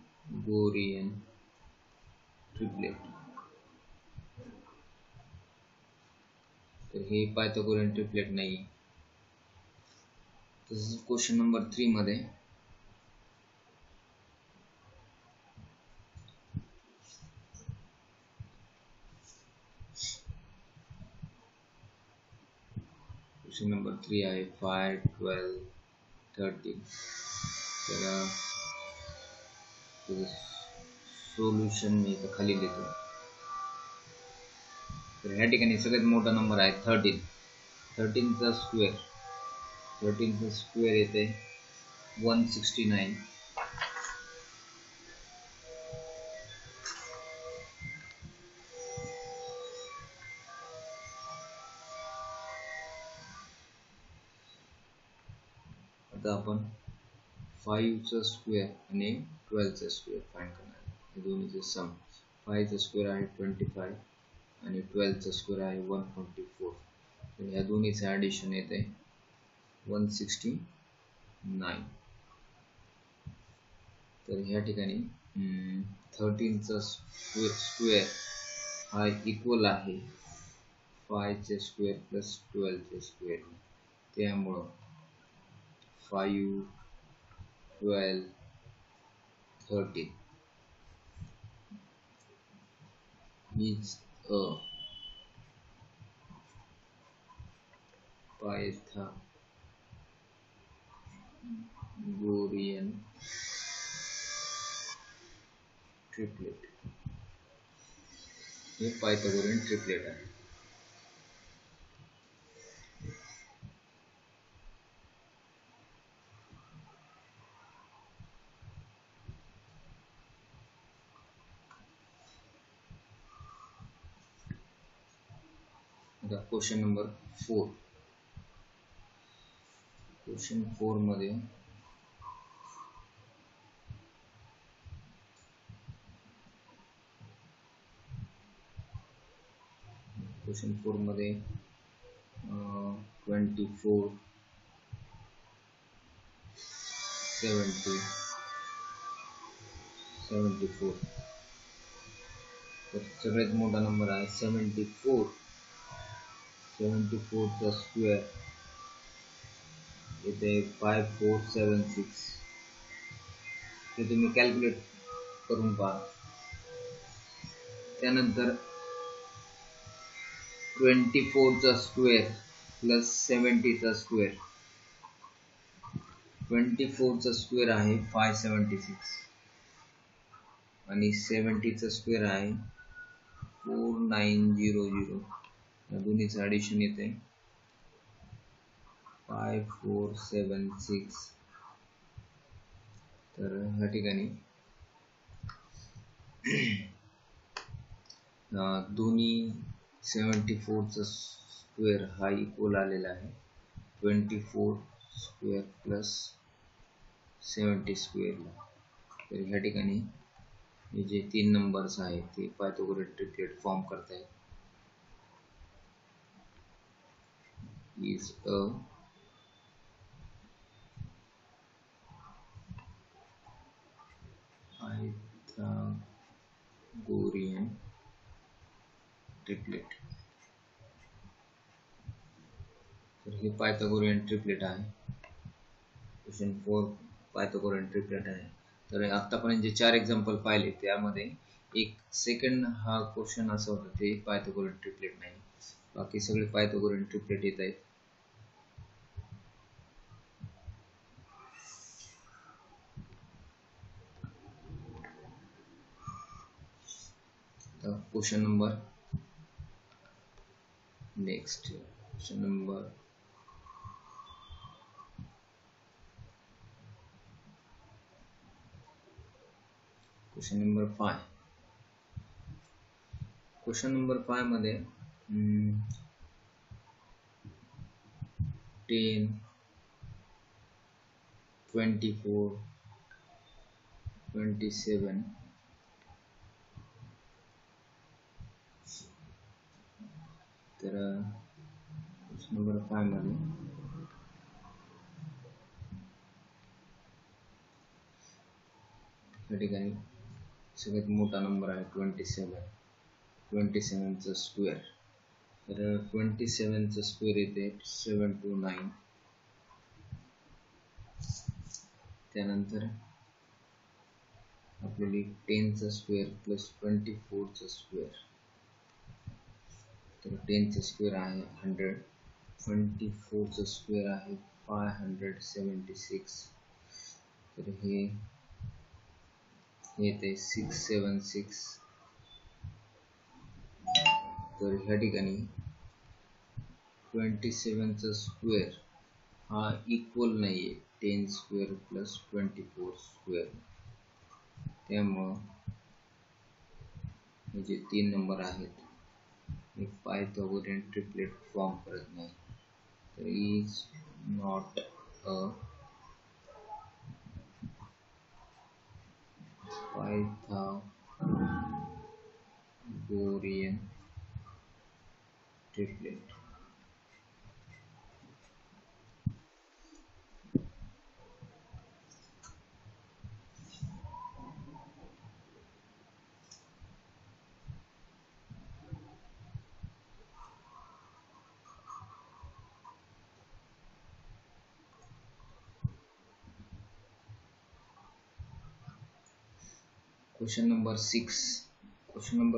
S1: Pythagorean triplet. तर हे पायथागोरियन ट्रिपलेट नाही. तसंच क्वेश्चन नंबर 3 मध्ये क्वेश्चन नंबर 3 आहे 5, 12, 13. तर सोल्युशन मी इथं खाली लिहितो. तर ह्या ठिकाणी सगळ्यात मोठा नंबर आहे 13. 13चा स्क्वेअर येते 169. आता आपण 5चा स्क्वेअर आणि 12चा स्क्वेअर फाइंड करणार. हे दोन्हीचे सम. 5चा स्क्वेअर आहे 25 आणि 12चा स्क्वेअर आहे 144. तर ह्या दोन्हीचे ॲडिशन येते 169. तर ह्या ठिकाणी 13चा स्क्वेअर हा इक्वल आहे 5चे स्क्वेअर प्लस 12चे स्क्वेअर. त्यामुळं 5, 12, 13 is a Pythagorean triplet. हे पायथागोरियन ट्रिपलेट आहे. आता क्वेश्चन नंबर 4. क्वेश्चन 4 मध्ये क्वेश्चन 4 मध्ये 24, 70, 74. तर सगळ्यात मोठा नंबर आहे 74. 74चा स्क्वेअर येते 5476. ते तुम्ही कॅल्क्युलेट करून पहा. त्यानंतर 24चा स्क्वेअर प्लस 70चा स्क्वेअर. 24चा स्क्वेअर आहे 576 आणि 70चा स्क्वेअर आहे 4900. या दोन्हीचं ॲडिशन येते 5476. तर ह्या ठिकाणी दोन्ही 74चा स्क्वेअर हा इक्वल आलेला आहे 24 स्क्वेअर प्लस 70 स्क्वेअरला. तर ह्या ठिकाणी हे जे 3 नंबर्स आहेत ते पायथागोरियन ट्रिपलेट फॉर्म करतायत. is a Pythagorean triplet. तर हे पायथागोरियन ट्रिपलेट आहे. क्वेश्चन 4 पायथागोरियन ट्रिपलेट आहे. तर आतापर्यंत जे 4 एक्झाम्पल पाहिले त्यामध्ये एक सेकंड हा क्वेश्चन असा होता ते पायथागोरियन ट्रिपलेट नाही. बाकी सगळे पायथागोरियन ट्रिपलेट येत आहेत. Question number next. Question number question number 5. Question number 5 मध्ये 10, 24, 27 तर क्वेश्चन नंबर 5 मध्ये या ठिकाणी सगळ्यात मोठा नंबर आहे 27. 27चा स्क्वेअर. तर 27चा स्क्वेअर येते 729. त्यानंतर आपल्याला 10चा स्क्वेअर प्लस 24चा स्क्वेअर. तर 10चा स्क्वेअर आहे 100. 24चा स्क्वेअर आहे 576. तर हे येते 676. तर ह्या ठिकाणी 27 चा स्क्वेअर हा इक्वल नाहीये 10 स्क्वेअर प्लस 24 स्क्वेअर, त्यामुळं हे जे 3 नंबर आहेत हे पायथागोरियन ट्रिपलेट फॉर्म करत नाही. तर is not a Pythagorean triplet. Question number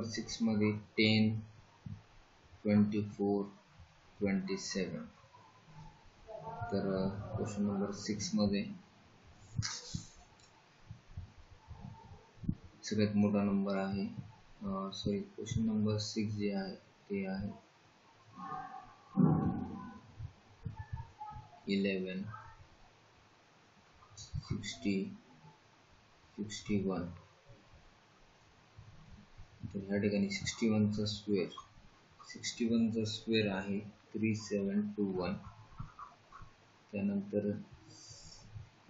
S1: 6 मध्ये 10, 24, 27. तर क्वेश्चन नंबर 6 मध्ये सगळ्यात मोठा नंबर आहे, सॉरी क्वेश्चन नंबर 6 जे आहे ते आहे 11, 60, 61. तर ह्या ठिकाणी 61 चा स्क्वेअर आहे 3721. त्यानंतर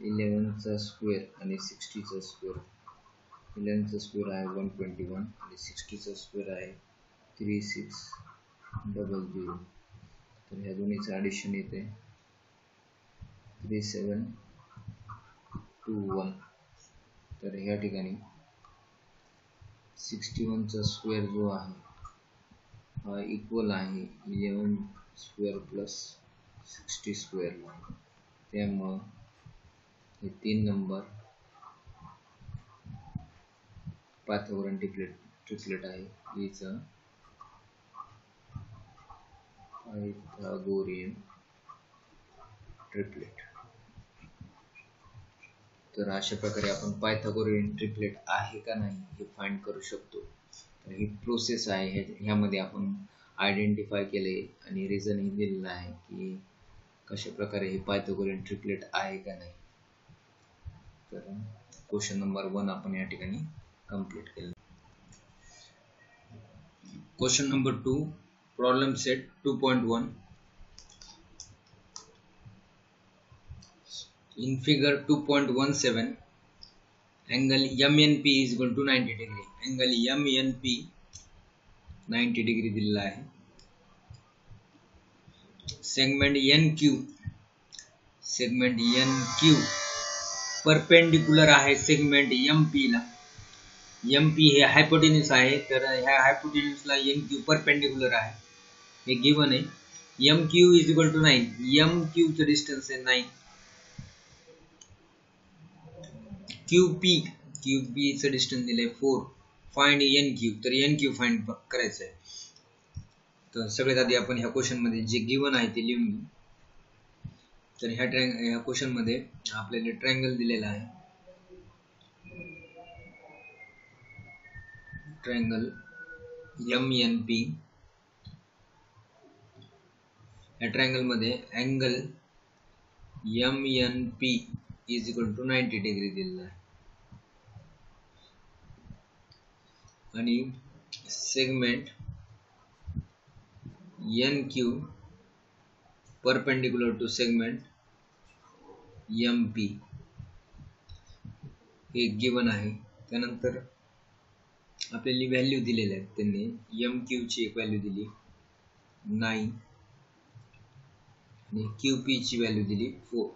S1: 11 चा स्क्वेअर आणि 60 चा स्क्वेअर. 11 चा स्क्वेअर आहे 121 आणि 60 चा स्क्वेअर आहे 3600. तर ह्या दोन्हीचं ॲडिशन येते 3721. तर ह्या ठिकाणी 61 चा स्क्वेअर जो आहे हा इक्वल आहे 11 स्क्वेअर प्लस 60 स्क्वेअर, त्यामुळं हे 3 नंबर पायथागोरियन ट्रिपलेट आहे. Is a Pythagorean triplet. तर अशा प्रकारे आपण पायथागोरियन ट्रिपलेट आहे का नाही हे फाइंड करू शकतो. तर ही प्रोसेस आहे, ह्यामध्ये आपण आयडेंटिफाय केले आणि रिझनही दिलेलं आहे की कशा प्रकारे हे पायथागोरियन ट्रिपलेट आहे का नाही. तर क्वेश्चन नंबर 1 आपण या ठिकाणी कंप्लीट केलं. Question number 2, problem set 2.1. In figure 2.17, angle MNP is equal to 90 degree. Angle MNP 90 degree दिलेला आहे. सेगमेंट NQ परपेंडिकुलर आहे सेगमेंट MP ला. MP हे हायपोटेन्यूस आहे, तर ह्या हायपोटेन्यूसला NQ परपेंडिकुलर आहे, हे गिवन आहे. MQ is equal to 9. MQ चं डिस्टन्स आहे 9. QP चं डिस्टन्स दिले 4. Find NQ. तर NQ फाइंड करायचं आहे. तर सगळ्यात आधी आपण ह्या क्वेश्चन मध्ये जे गिवन आहे ते लिहून घेऊ. तर ह्या क्वेश्चन मध्ये आपल्याला ट्रायंगल दिलेला आहे. Triangle MNP. या ट्रायंगल मध्ये angle MNP is equal to 90 degree दिलेला आहे आणि segment NQ perpendicular to segment MP हे गिवन आहे. त्यानंतर आपल्याला व्हॅल्यू दिलेल्या आहेत. त्यांनी MQ ची एक व्हॅल्यू दिली 9 आणि QP ची व्हॅल्यू दिली 4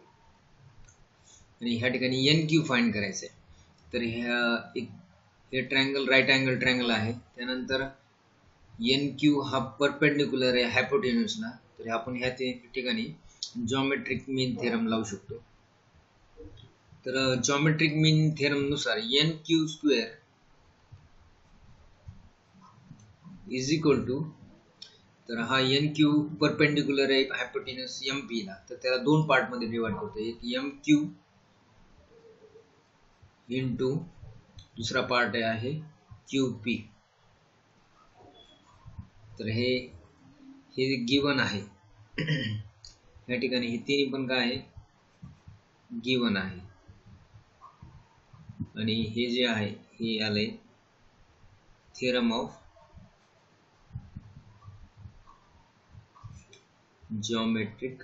S1: आणि ह्या ठिकाणी NQ फाइंड करायचं आहे. तर हे ट्रायंगल राईट अँगल ट्रायंगल आहे. त्यानंतर NQ हा परपेंडिकुलर आहे हायपोटेन्यूसला. तर आपण ह्या ठिकाणी जॉमेट्रिक मीन थेरम लावू शकतो. तर जॉमेट्रिक मीन थेरम नुसार NQ square is equal to, तर हा NQ परपेंडिकुलर आहे हायपोटेन्यूस MP ला, तर त्याला दोन पार्ट मध्ये डिवाइड करतो. एक MQ इंटू दुसरा पार्ट आहे QP. तर हे गिवन आहे. या ठिकाणी हे तिन्ही पण काय आहे, गिवन आहे. आणि हे जे आहे हे आले theorem of geometric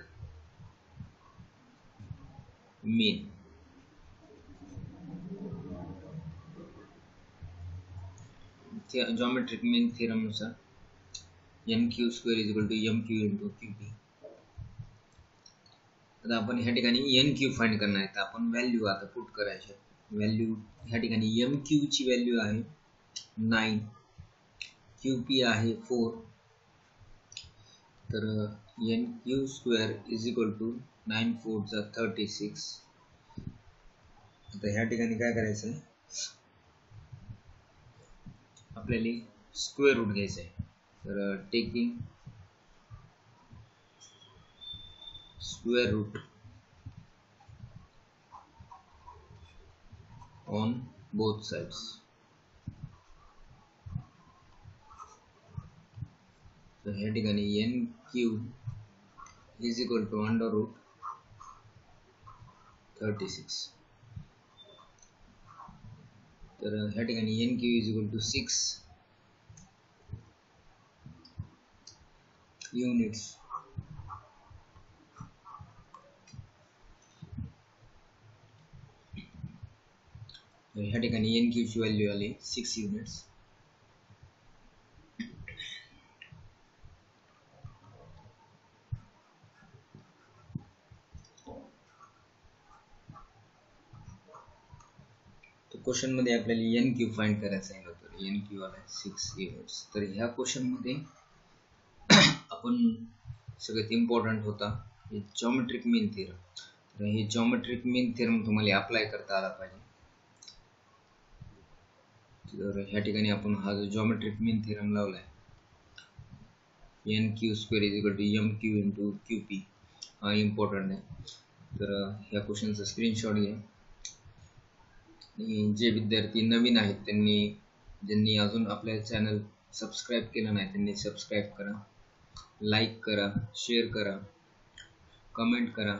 S1: mean. Geometric mean theorem नुसार NQ² = MQ × QP. आता आपण ह्या ठिकाणी NQ फाइंड करणार आहे. तर आपण व्हॅल्यू आता पुट करायचे. व्हॅल्यू ह्या ठिकाणी MQ ची व्हॅल्यू आहे 9, QP आहे 4. तर NQ² = 9 4 36. आता ह्या ठिकाणी काय करायचं आहे, आपल्याला स्क्वेअर रूट घ्यायचं आहे. तर taking square root on both sides. तर ह्या ठिकाणी NQ = √36. तर ह्या ठिकाणी NQ = 6 युनिट्स. ह्या ठिकाणी NQ ची व्हॅल्यू आली 6 युनिट्स. क्वेश्चन मध्ये आपल्याला NQ फाइंड करायचं आहे. तर NQ आला 6 युनिट्स. तर ह्या क्वेश्चन मध्ये आपण सगळ्यात इम्पॉर्टंट होता जिओमेट्रिक मीन थेरम. तर हे जिओमेट्रिक मीन थेरम तुम्हाला अप्लाय करता आला पाहिजे. तर ह्या ठिकाणी आपण हा जो जिओमेट्रिक मीन थेरम लावलाय NQ² = MQ × QP हा इम्पॉर्टंट आहे. तर ह्या क्वेश्चनचा स्क्रीनशॉट घ्या. जे विद्यार्थी नवीन आहेत ज्यांनी अजून आपल्या चॅनल सबस्क्राईब केलं नाही त्यांनी सबस्क्राईब करा, लाईक करा, शेअर करा, कमेंट करा.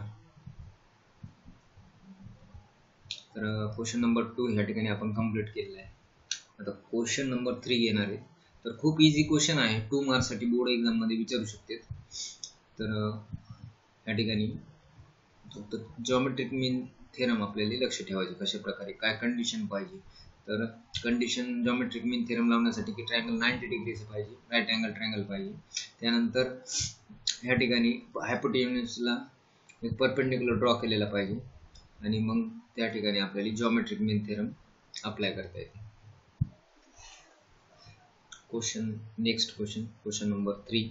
S1: तर क्वेश्चन नंबर 2 ह्या ठिकाणी आपण कंप्लीट केलेला आहे. आता क्वेश्चन नंबर 3 येणार आहे. तर खूप इझी क्वेश्चन आहे, 2 मार्क्ससाठी बोर्ड एक्झाम मध्ये विचारू शकते. तर या ठिकाणी फक्त जिओमेट्रिक मीन थेरम आपल्याला लक्ष ठेवायचे, कशा प्रकारे काय कंडिशन पाहिजे. तर कंडिशन जिओमेट्रिक मीन थेरम लावण्यासाठी की ट्रायंगल 90 डिग्रीचं पाहिजे, राईट अँगल ट्रायंगल पाहिजे. त्यानंतर ह्या ठिकाणी हायपोटेन्यूसला एक परपेंडिक्युलर ड्रॉ केलेला पाहिजे आणि मग त्या ठिकाणी आपल्याला जिओमेट्रिक मीन थेरम अप्लाय करता येते. Next question number 3.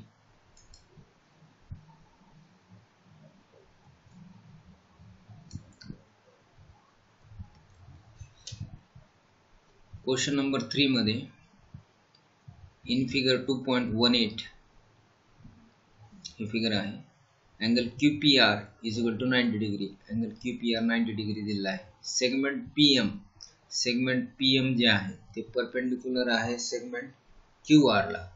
S1: Question number 3 मध्ये इन फिगर 2.18 हे फिगर आहे. Angle QPR = 90 degree. Angle QPR 90 degree दिलेला आहे. सेगमेंट PM जे आहे ते परपेंडिक्युलर आहे सेगमेंट QR ला.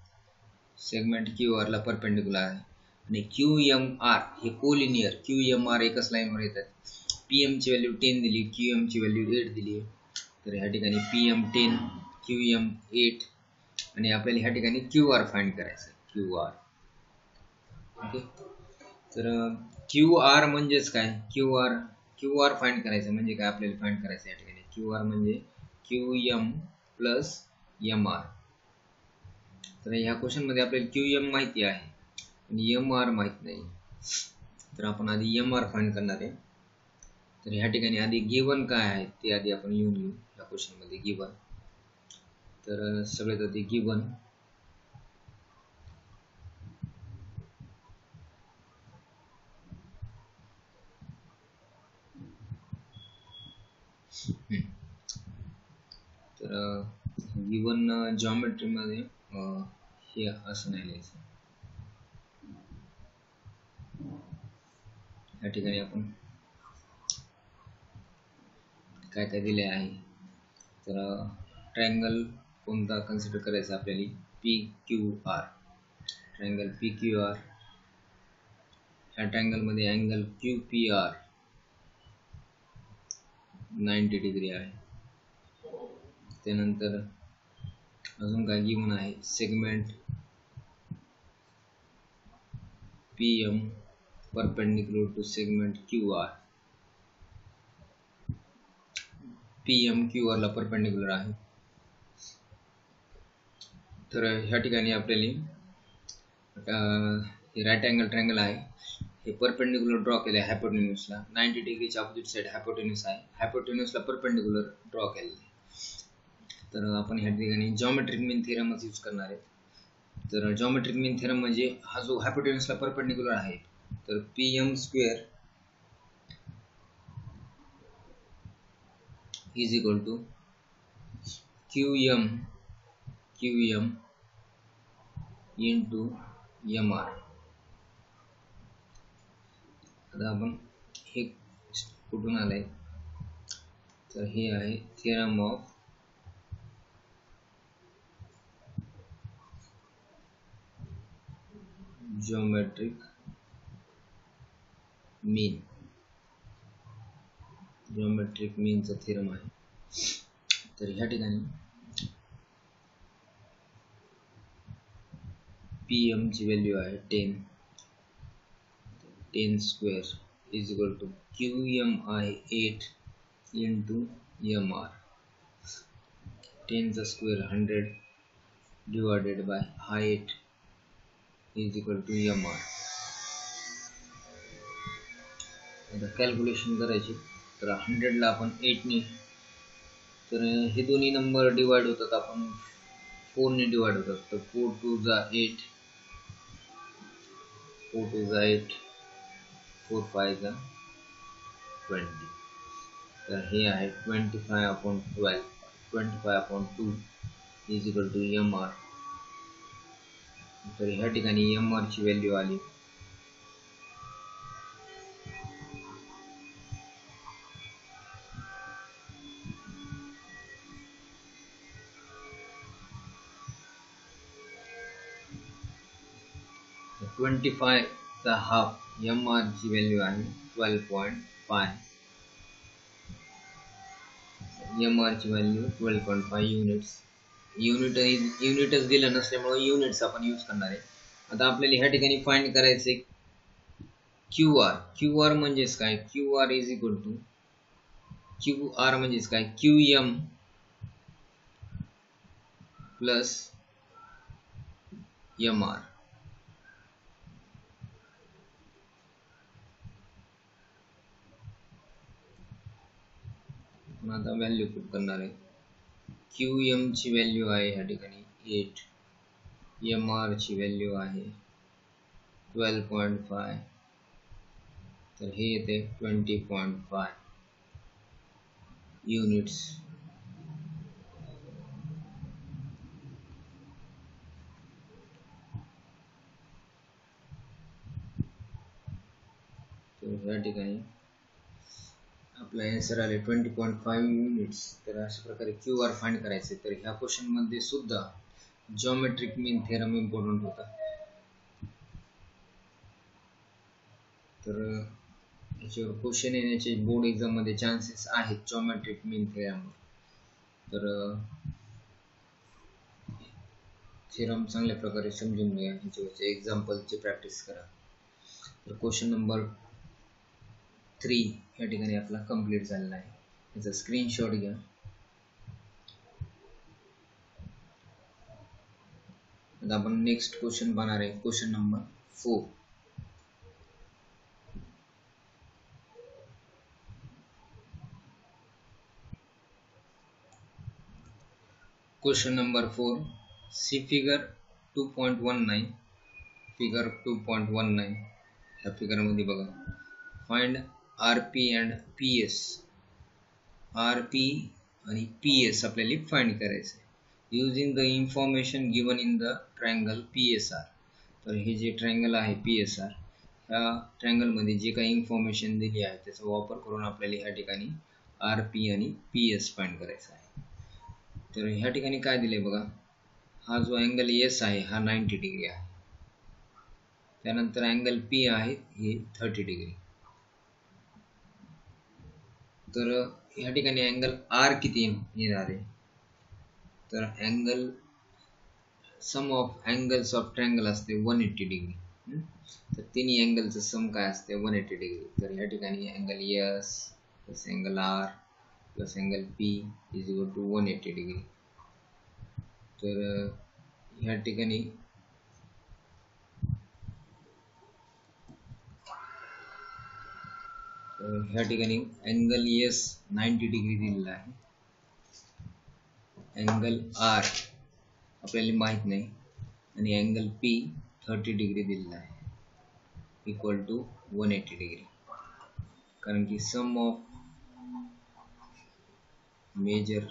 S1: परपेंडिक्युलर आहे. आणि QMR हे कोलिनियर. QMR एकच लाईनवर येतात. PM ची व्हॅल्यू 10 दिली, QM ची व्हॅल्यू 8 दिली. तर ह्या ठिकाणी PM 10, QM 8 आणि आपल्याला ह्या ठिकाणी QR फाइंड करायचं आहे. QR. ओके. तर QR म्हणजेच काय, QR फाइंड करायचं म्हणजे काय आपल्याला फाइंड करायचं या ठिकाणी. QR म्हणजे QM + MR. तर ह्या क्वेश्चन मध्ये आपल्याला QM माहिती आहे आणि MR माहित नाही. तर आपण आधी MR फाइंड करणार आहे. तर ह्या ठिकाणी आधी गिवन काय आहे ते आधी आपण लिहून घेऊ. या क्वेश्चन मध्ये गिवन, तर सगळ्यात आधी गिवन तर गिवन जिओमेट्री मध्ये हे असं नाही लिहायचं. या ठिकाणी आपण काय काय दिले आहे तर ट्रायंगल कोणता कन्सिडर करायचा आपल्याला, PQR. ट्रायंगल PQR, ह्या ट्रायंगलमध्ये अँगल QPR 90 डिग्री आहे. त्यानंतर अजून काय गिवन आहे, segment PM perpendicular to segment QR. PM QR ला परपेंडिक्युलर आहे. तर ह्या ठिकाणी आपल्याला हे राईट अँगल ट्रायंगल आहे, हे परपेंडिक्युलर ड्रॉ केले आहे हायपोटेन्यूसला. 90 डिग्रीच्या अपोजिट साइड हायपोटेन्यूस आहे, हायपोटेन्यूसला परपेंडिक्युलर ड्रॉ केलेले. तर आपण ह्या ठिकाणी जॉमेट्रिक मीन थेरमच यूज करणार आहे. तर जॉमेट्रिक मीन थेरम म्हणजे हा जो हायपोटेन्यूसला परपेंडिक्युलर आहे, तर PM square is equal to QM into MR. आता आपण हे कुठून आलंय, तर हे आहे theorem of geometric mean. Geometric मीनचा थेरम आहे. तर ह्या ठिकाणी PM ची व्हॅल्यू आहे 10 square is equal to QM आहे 8 इंटू MR. 10 चा square 100 divided by 8 is equal to MR. आता कॅल्क्युलेशन करायची, तर 100 ला आपण 8 ने, तर हे दोन्ही नंबर डिवाइड होतात, आपण 4 ने डिवाइड होतात. तर 4 2 जा 8, 4 2 जा 8, 4 5 जा 20. तर हे आहे 25/12, 25/2 इज इक्वल टू MR. तर ह्या ठिकाणी MR ची व्हॅल्यू आली 25 चा हाफ. MR ची व्हॅल्यू आहे 12.5. MR ची व्हॅल्यू 12.5 युनिट्स. युनिटच दिलं नसल्यामुळे युनिट्स आपण यूज करणार आहे. आता आपल्याला ह्या ठिकाणी फाइंड करायचे QR म्हणजेच काय, QR is equal to QR म्हणजेच काय, QM प्लस MR. आता व्हॅल्यू पुट करणार आहे. QM ची व्हॅल्यू आहे ह्या ठिकाणी 8, MR ची व्हॅल्यू आहे 12.5, तर हे येते 20.5 युनिट्स. तर या ठिकाणी आपला आन्सर आले 20.5 युनिट्स. तर अशा प्रकारे QR फाइंड करायचे. तर ह्या क्वेश्चन मध्ये सुद्धा जॉमेट्रिक मीन थेरम इम्पॉर्टंट होता. तर याच्यावर क्वेश्चन येण्याचे बोर्ड एक्झाम मध्ये चान्सेस आहेत जॉमेट्रिक मीन थेरम. तर थेरम चांगल्या प्रकारे समजून घ्या, याच्यावरचे एक्झाम्पलची प्रॅक्टिस करा. तर क्वेश्चन नंबर 3 या ठिकाणी आपला कंप्लीट झालेला आहे. याचा स्क्रीनशॉट घ्या. आता आपण नेक्स्ट क्वेश्चन पाहणार आहे, question number 4. Question number 4, see figure 2.19. Figure 2.19 या फिगर मध्ये बघा, find RP and PS. RP आणि PS आपल्याला फाइंड करायचं आहे using the information given in the triangle PSR. तर हे जे ट्रायंगल आहे PSR, ह्या ट्रायंगल मध्ये जे काही इन्फॉर्मेशन दिली आहे त्याचा वापर करून आपल्याला ह्या ठिकाणी RP आणि PS फाइंड करायचं आहे. तर ह्या ठिकाणी काय दिले बघा, हा जो अँगल एस आहे हा 90 डिग्री आहे, त्यानंतर अँगल पी आहे हे 30 डिग्री. तर ह्या ठिकाणी अँगल आर किती येणार आहे, तर angle sum of angles of triangle असते 180 डिग्री. तर तिन्ही अँगलचं सम काय असते 180 डिग्री. तर ह्या ठिकाणी angle S plus angle R plus angle P is equal to 180 degree. तर ह्या ठिकाणी अँगल एस 90 डिग्री दिलेला आहे, अँगल आर आपल्याला माहित नाही, आणि अँगल पी 30 डिग्री दिलेला आहे इक्वल टू 180 डिग्री. कारण की sum of measure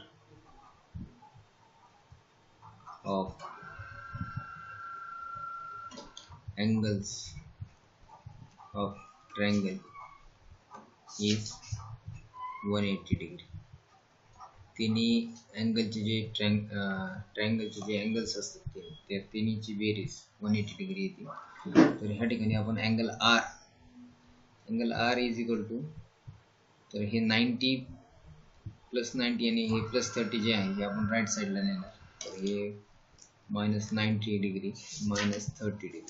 S1: of angles of triangle is 180 degree. तिन्ही अँगलचे जे ट्रायंगलचे जे अँगल्स असतात त्या तिन्हीची बेरीज 180 डिग्री येते. तर ह्या ठिकाणी आपण angle R is equal to, तर हे 90 प्लस 90 आणि हे प्लस 30 जे आहे हे आपण राईट साईडला नेणार. तर हे मायनस 90 डिग्री मायनस 30 डिग्री.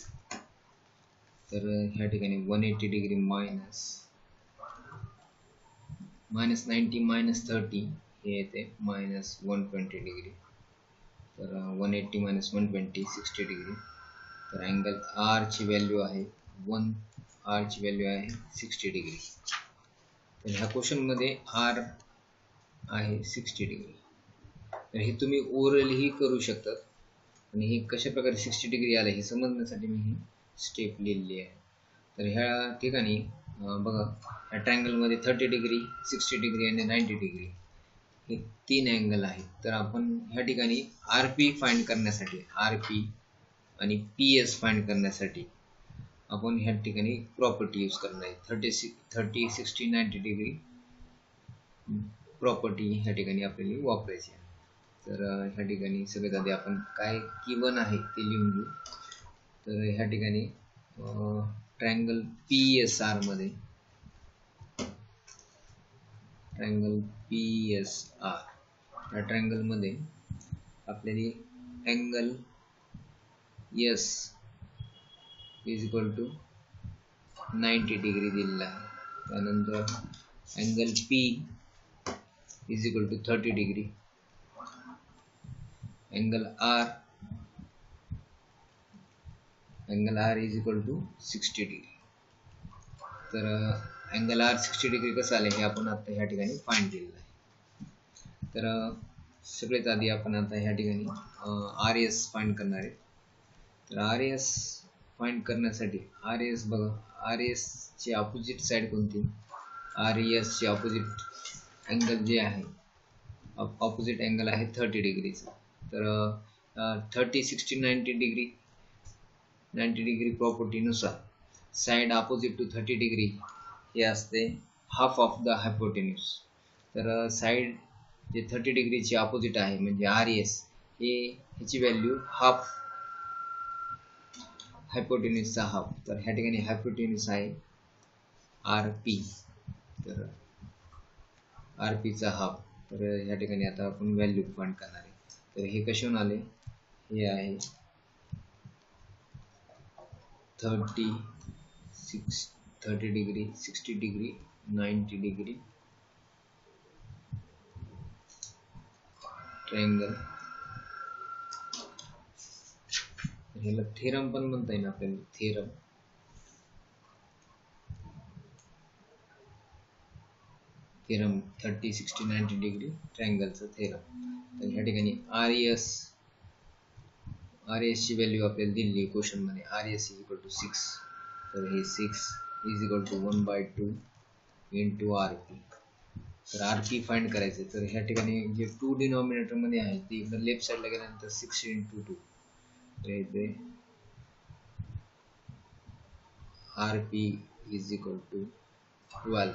S1: तर ह्या ठिकाणी 180 डिग्री मायनस 90 मायनस 30 हे येते मायनस 120 डिग्री. तर 180 मायनस 120 60 डिग्री. तर अँगल आर ची व्हॅल्यू आहे 60 डिग्री. तर ह्या क्वेश्चन मध्ये आर आहे 60 डिग्री. तर हे तुम्ही ओरली करू शकतात, आणि हे कशा प्रकारे 60 डिग्री आले हे समजण्यासाठी मी ही स्टेप लिहिली आहे. तर ह्या ठिकाणी बघा, ह्या ट्रायंगल मध्ये 30 डिग्री 60 डिग्री आणि 90 डिग्री हे तीन अँगल आहेत. तर आपण ह्या ठिकाणी आरपी फाइंड करण्यासाठी, आरपी आणि पीएस फाइंड करण्यासाठी आपण ह्या ठिकाणी प्रॉपर्टी यूज करणार आहे. 30 60 90 डिग्री प्रॉपर्टी ह्या ठिकाणी आपल्याला वापरायची आहे. तर ह्या ठिकाणी सगळ्यात आधी आपण काय गिवन आहे ते लिहून घेऊ. तर ह्या ठिकाणी ट्रायंगल PSR मध्ये या ट्रायंगल मध्ये आपल्याला angle S is equal to 90 degree दिलेला आहे. त्यानंतर angle P is equal to 30 degree, angle R is equal to 60 degree. तर अँगल आर 60 डिग्री कसं आले हे आपण आता ह्या ठिकाणी फाइंड केलेलं आहे. तर सगळ्यात आधी आपण आता ह्या ठिकाणी आर एस फाइंड करणार आहे. तर आर एस फाइंड करण्यासाठी बघा, आर एस ची ऑपोजिट साइड कोणती, आर एस ची ऑपोजिट अँगल जे आहे, ऑपोजिट अँगल आहे 30 डिग्रीचा. तर 30 60 90 डिग्री प्रॉपर्टीनुसार साइड ऑपोजिट टू 30 डिग्री हे असते हाफ ऑफ द हायपोटेन्यूज. तर साइड जे 30 डिग्रीची ऑपोजिट आहे म्हणजे आर एस ह्याची व्हॅल्यू हाफ, हायपोटेन्यूजचा हाफ. तर ह्या ठिकाणी हायपोटेन्यूज आहे आर पी, तर आर पीचा हाफ. तर ह्या ठिकाणी आता आपण व्हॅल्यू फाइंड करणार आहे. तर हे कशावरून आले, हे आहे 30 डिग्री 60 डिग्री 90 डिग्री ट्रायंगल. ह्याला थेरम पण म्हणता येईल आपल्याला, थेरम 30 60 90 डिग्री ट्रायंगलचं थेरम. तर ह्या ठिकाणी आर एस ची व्हॅल्यू आपल्याला दिली क्वेश्चन मध्ये, R S is equal to 6. तर हे 6 is equal to 1/2 into R P. तर आर पी फाइंड करायचे. तर ह्या ठिकाणी जे 2 डिनॉमिनेटर मध्ये आहे ते इकडे लेफ्ट साइडला गेल्यानंतर 6 इंटू 2, तर इथे R P is equal to 12.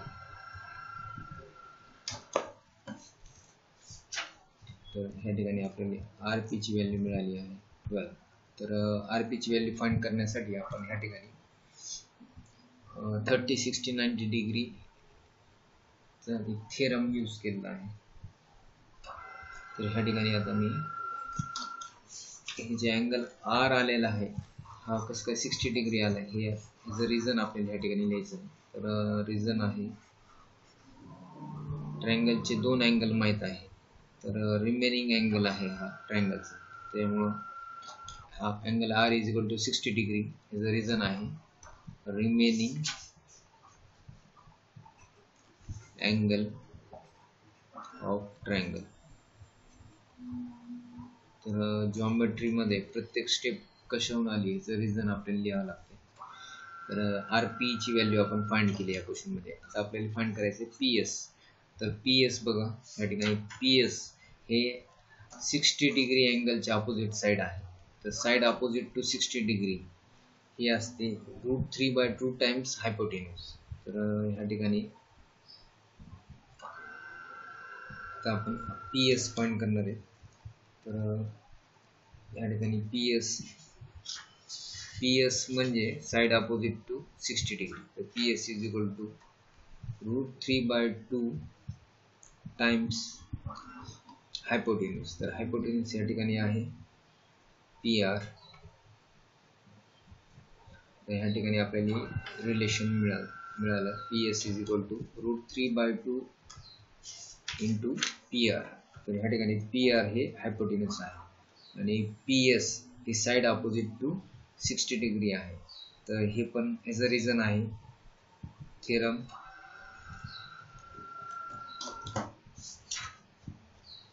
S1: तर ह्या ठिकाणी आपल्याला आर पीची व्हॅल्यू मिळाली आहे 12. तर आर पीची व्हॅल्यू फाइंड करण्यासाठी आपण ह्या ठिकाणी 30, 60, 90 डिग्री थेरम यूज केलेला आहे. तर ह्या ठिकाणी आता मी हे जे अँगल आर आलेला आहे हा कसं काय 60 डिग्री आला आहे, हे ह्याचं रिझन आपल्याला ह्या ठिकाणी लिहायचं आहे. तर रिझन आहे ट्रायंगलचे दोन अँगल माहीत आहे. तर रिमेनिंग अँगल आहे हा ट्रायंगलचा, त्यामुळं हा angle R is equal to 60 degree. ह्याचं रिझन आहे रिमेनिंग अँगल ऑफ ट्रायंगल. तर जॉमेट्रीमध्ये प्रत्येक स्टेप कशाहून आली याचं रिझन आपल्याला लिहावं लागते. तर आर पी ची व्हॅल्यू आपण फाइंड केली या क्वेश्चनमध्ये. आता आपल्याला फाइंड करायचं आहे पी एस. तर पी एस बघा या ठिकाणी पी एस हे 60 डिग्री अँगलच्या अपोजिट साईड आहे. तर साईड अपोजिट टू 60 डिग्री ही असते √3/2 टाइम्स हायपोटेन्यूज. तर ह्या ठिकाणी आता आपण पी एस फाइंड करणार आहे. तर या ठिकाणी पी एस म्हणजे साइड अपोजिट टू 60 डिग्री. तर P S is equal to √3/2 times hypotenuse. तर हायपोटेन्यूज या ठिकाणी आहे पी आर. तर ह्या ठिकाणी आपल्याला रिलेशन मिळालं P S is equal to √3/2 into P R. तर ह्या ठिकाणी पी आर हे हायपोटेन्यूज आहे आणि पी एस ही साइड अपोजिट टू 60 डिग्री आहे. तर हे पण ह्याचं रिझन आहे थेरम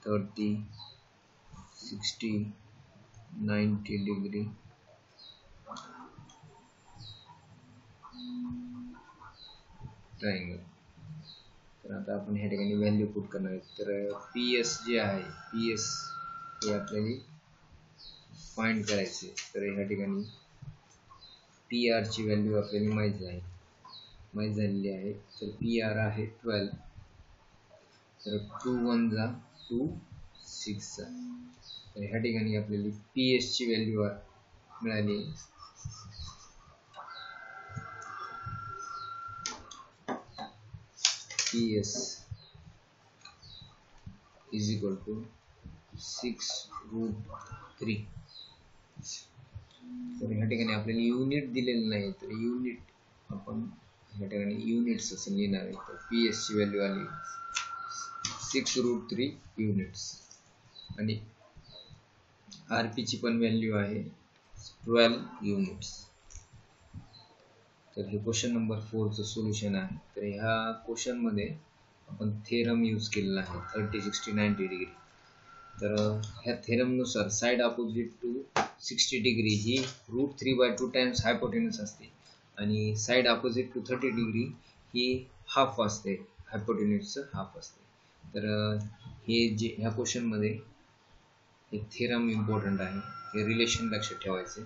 S1: 30, 60, 90 डिग्री ट्रायंगल. तर आता आपण ह्या ठिकाणी व्हॅल्यू पुट करणार आहे. तर पी एस जे आहे पी एस हे आपल्याला फाइंड करायचे. तर ह्या ठिकाणी पी आर ची व्हॅल्यू आपल्याला माहीत झालेली आहे. तर पी आर आहे 12. तर 2 1 जा 2 6 जा. तर ह्या ठिकाणी आपल्याला पी एस ची व्हॅल्यू मिळाली P S is equal to 6√3. तर ह्या ठिकाणी आपल्याला युनिट दिलेलं नाही, तर युनिट आपण ह्या ठिकाणी युनिट्स असं लिहिणार आहे. तर पी एस ची व्हॅल्यू आली 6√3 युनिट्स आणि आर पी ची पण व्हॅल्यू आहे 12 युनिट्स. तर हे क्वेश्चन नंबर 4 चं सोल्युशन आहे. तर ह्या क्वेश्चन मध्ये आपण थेरम यूज केलेला आहे 30, 60, 90 डिग्री. तर ह्या थेरम नुसार साइड अपोजिट टू 60 डिग्री ही √3/2 टाइम्स हायपोटेन्यूज असते आणि साइड अपोजिट टू 30 डिग्री ही हाफ असते, हायपोटेन्यूजचं हाफ असते. तर हे जे ह्या क्वेश्चन मध्ये हे थेरम इम्पॉर्टंट आहे, हे रिलेशन लक्षात ठेवायचे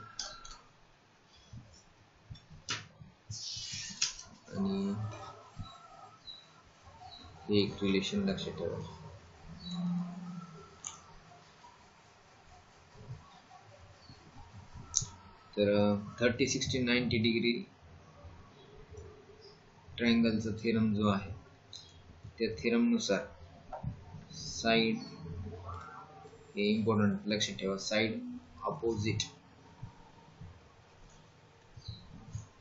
S1: आणि हे एक रिलेशन लक्षात ठेवायचे. तर 30, 60, 90 डिग्री ट्रायंगलचा थेरम जो आहे त्या थेरम नुसार साइड हे इम्पॉर्टंट लक्षात ठेवा, side opposite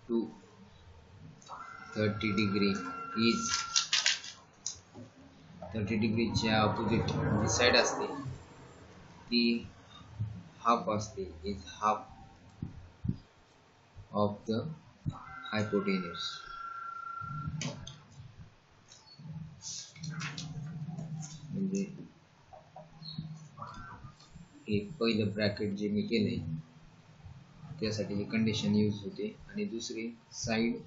S1: to 30 degree is 30 डिग्रीच्या अपोजिट जी साइड असते ती हाफ असते, is half of the hypotenuse. म्हणजे हे पहिलं ब्रॅकेट जे मी केले त्यासाठी ही कंडिशन यूज होते. आणि दुसरी side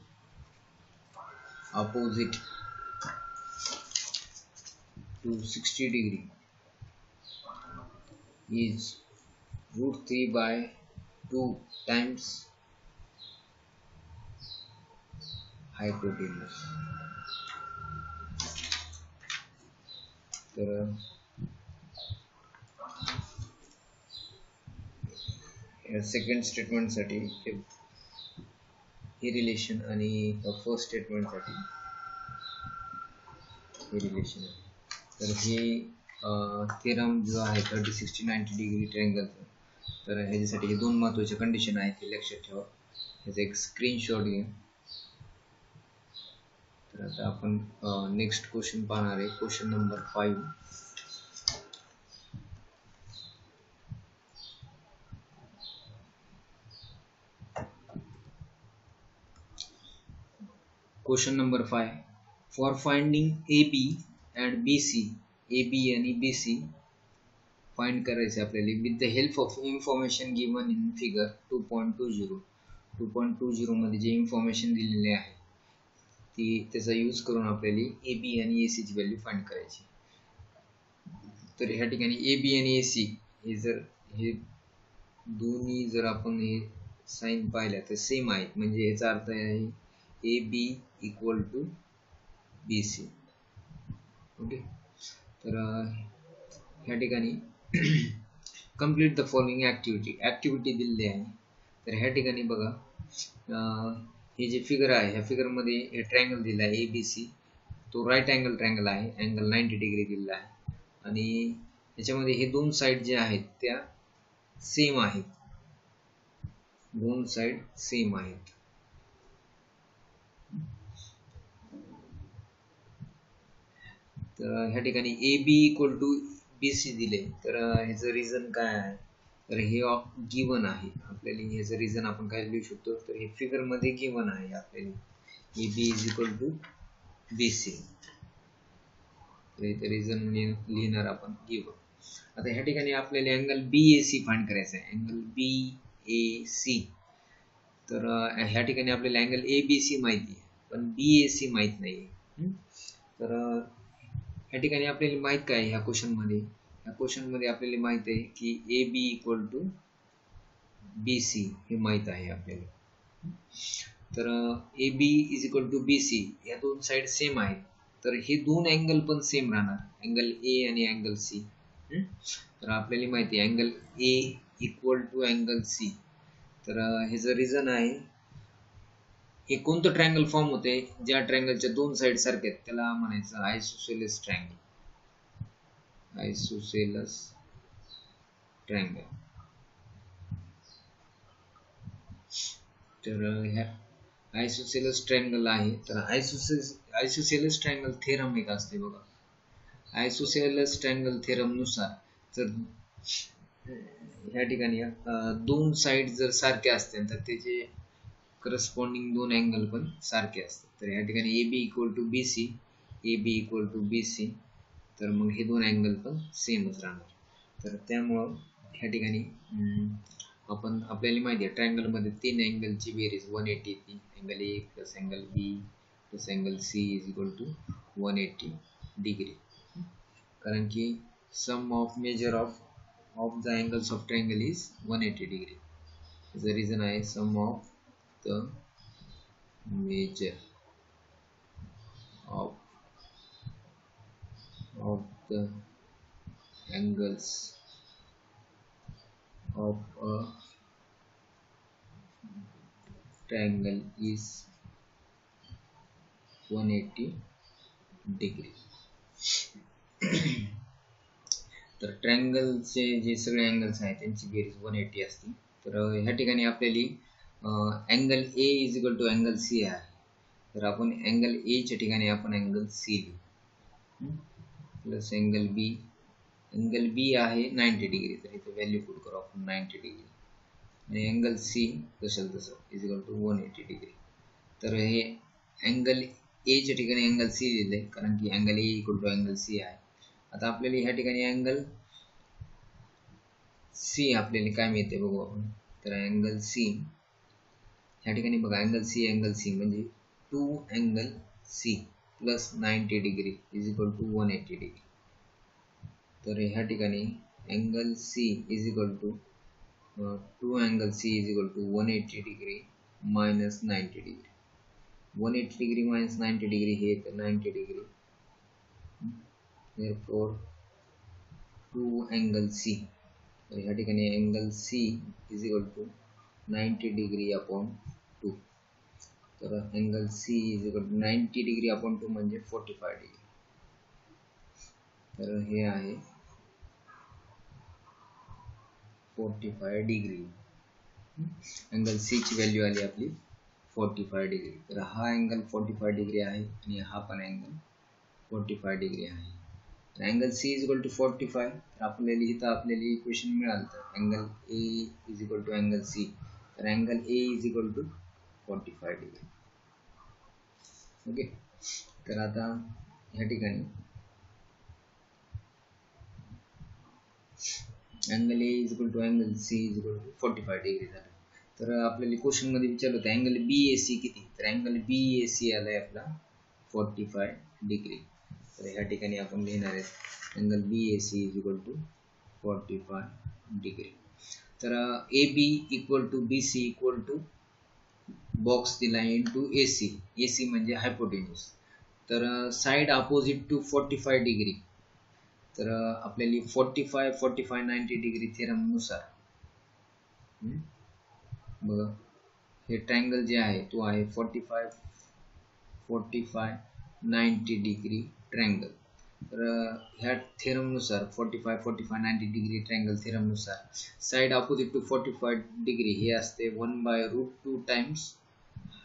S1: opposite to 60 degree is √3/2 times hypotenuse. तर सेकंड स्टेटमेंटसाठी हे रिलेशन आणि फर्स्ट स्टेटमेंटसाठी हे रिलेशन आहे. तर हे थेरम जो आहे 30-60-90 डिग्री ट्रायंगलचा, तर ह्याच्यासाठी हे दोन महत्त्वाचे कंडिशन आहेत हे लक्षात ठेवा. ह्याचा एक स्क्रीनशॉट घ्या. तर आता आपण नेक्स्ट क्वेश्चन पाहणार आहे, question number 5. Question number 5. For finding AB and BC, AB आणि BC फाइंड करायचे आपल्याला with the help of information given in figure 2.20 मध्ये जे इन्फॉर्मेशन दिलेले आहे ती त्याचा यूज करून आपल्याला AB आणि AC ची व्हॅल्यू फाइंड करायची. तर ह्या ठिकाणी AB आणि AC हे दोन्ही जर आपण हे साइन पाहिल्या तर सेम आहेत, म्हणजे याचा अर्थ आहे AB equal to BC. Okay, तर ह्या ठिकाणी कंप्लीट द फॉलोइंग ऍक्टिव्हिटी दिलेली आहे. तर ह्या ठिकाणी बघा, हे जे फिगर आहे ह्या फिगर मध्ये हे ट्रायंगल दिला आहे ABC, तो राईट अँगल ट्रायंगल आहे, अँगल 90 डिग्री दिलेला आहे आणि याच्यामध्ये हे दोन साइड जे आहेत त्या सेम आहेत, दोन साइड सेम आहेत. तर ह्या ठिकाणी AB इक्वल टू BC दिले, तर ह्याचं रिझन काय आहे, तर हे गिवन आहे आपल्याला. ह्याचं रिझन आपण काय लिहू शकतो, तर हे फिगर मध्ये गिवन आहे आपल्याला AB is equal to BC. तर इथे रिझन लिहिणार आपण गिवन. आता ह्या ठिकाणी आपल्याला अँगल BAC फाइंड करायचा आहे, अँगल BAC. तर ह्या ठिकाणी आपल्याला अँगल ABC माहिती आहे पण BAC माहित नाही. तर ह्या ठिकाणी आपल्याला माहित काय, ह्या क्वेश्चन मध्ये आपल्याला माहित आहे की AB इक्वल टू BC हे माहित आहे आपल्याला. तर AB is equal to BC, या दोन साइड सेम आहेत, तर हे दोन अँगल पण सेम राहणार, अँगल A आणि अँगल C. तर आपल्याला माहिती आहे angle A equal to angle C. तर ह्याचं रिझन आहे, हे कोणतं ट्रायंगल फॉर्म होते, ज्या ट्रायंगलच्या दोन साइड सारखे आहेत त्याला म्हणायचं आयसोसेलेस ट्रायंगल. Isosceles triangle. तर ह्या आयसोसेलेस ट्रायंगल आहे. तर आयसोसेलेस ट्रायंगल थेरम एक असते बघा. आयसोसेलेस ट्रायंगल थेरम नुसार जर ह्या ठिकाणी दोन साइड जर सारखे असतील तर त्याचे करस्पॉन्डिंग दोन अँगल पण सारखे असतात. तर ह्या ठिकाणी AB equal to BC, AB equal to BC, तर मग हे दोन अँगल पण सेमच राहणार. तर त्यामुळं ह्या ठिकाणी आपल्याला माहिती आहे ट्रायंगल मध्ये तीन अँगलची बेरीज 180 येते, angle A plus angle B plus angle C is equal to 180 degree. कारण की sum of measure of the angles of triangle is 180 degree. The reason आहे sum of the measure of the angles of a triangle is 180 degree. तर ट्रायंगलचे जे सगळे angles आहेत त्यांची बेरीज 180 असते. तर ह्या ठिकाणी आपल्याला angle A is equal to angle C आहे, तर आपण अँगल A च्या ठिकाणी आपण अँगल C लिहू plus angle B. Angle B आहे 90 डिग्री, तर इथे व्हॅल्यू पुट करू आपण 90 डिग्री आणि अँगल C तसं इज इक्वल टू 180 डिग्री. तर हे अँगल A च्या ठिकाणी अँगल C लिहिले कारण की angle A equal to angle C आहे. आता आपल्याला ह्या ठिकाणी अँगल C आपल्याला काय मिळते बघू आपण. तर अँगल C ह्या ठिकाणी बघा अँगल C म्हणजे 2 angle C plus 90 degree is equal to 180 degree. तर ह्या ठिकाणी angle C is equal to 2 angle C is equal to 180 degree minus 90 degree. 180 degree minus 90 degree हे तर 90 डिग्री. therefore 2 angle C तर ह्या ठिकाणी angle C is equal to 90 degree upon 2. तर angle C is equal to 90 degree upon 2 म्हणजे 45 degree. तर हे आहे 45 डिग्री. अँगल सी ची व्हॅल्यू आली आपली 45 डिग्री. तर हा अँगल 45 डिग्री आहे आणि हा पण अँगल 45 डिग्री आहे. तर angle C is equal to 45. तर आपल्याला इथं आपल्याला इक्वेशन मिळालं. तर angle A is equal to angle C. तर angle A is equal to 45 degree. Okay. तर आता ह्या ठिकाणी angle A is equal to angle C is equal to 45 degree झालं. तर आपल्याला क्वेश्चन मध्ये विचारलं होतं अँगल बी ए सी किती. तर अँगल बी ए सी आलाय आपला 45 डिग्री. तर ह्या ठिकाणी आपण लिहिणार आहे angle B A C is equal to 45 degree. तर A B equal to B C equal to box दिला into A C. A C म्हणजे हायपोटेन्यूज. तर साइड अपोजिट टू 45 डिग्री. तर आपल्याला 45 45 90 डिग्री थेरम नुसार बघा हे ट्रायंगल जे आहे तो आहे 45 45 90 डिग्री ट्रायंगल. तर ह्या थेरम नुसार 45 45 90 डिग्री ट्रायंगल थेरम नुसार साइड अपोजिट टू 45 डिग्री हे असते 1/√2 टाइम्स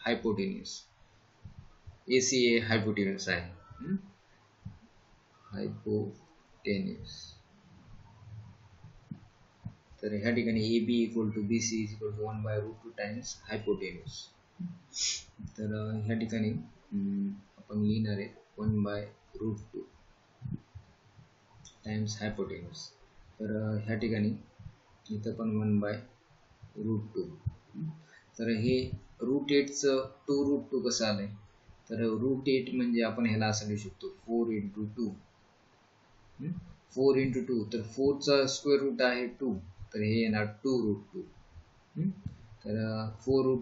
S1: हायपोटेन्यूज. एसी हे हायपोटेन्यूज आहे. हायपोटेन्यूज. तर ह्या ठिकाणी A B equal to B C is equal to 1/√2 times hypotenuse. तर ह्या ठिकाणी आपण लिहिणार आहे 1/√2 टाइम्स हायपोटेन्यूज. तर ह्या ठिकाणी इथं पण 1/√2. तर हे √8चं 2√2 कसं आलंय. तर √8 म्हणजे आपण ह्याला असं लिहू शकतो 4 × 2. 4 × 2. तर 4चा स्क्वेअर रूट आहे 2. तर हे येणार 2√2. तर 4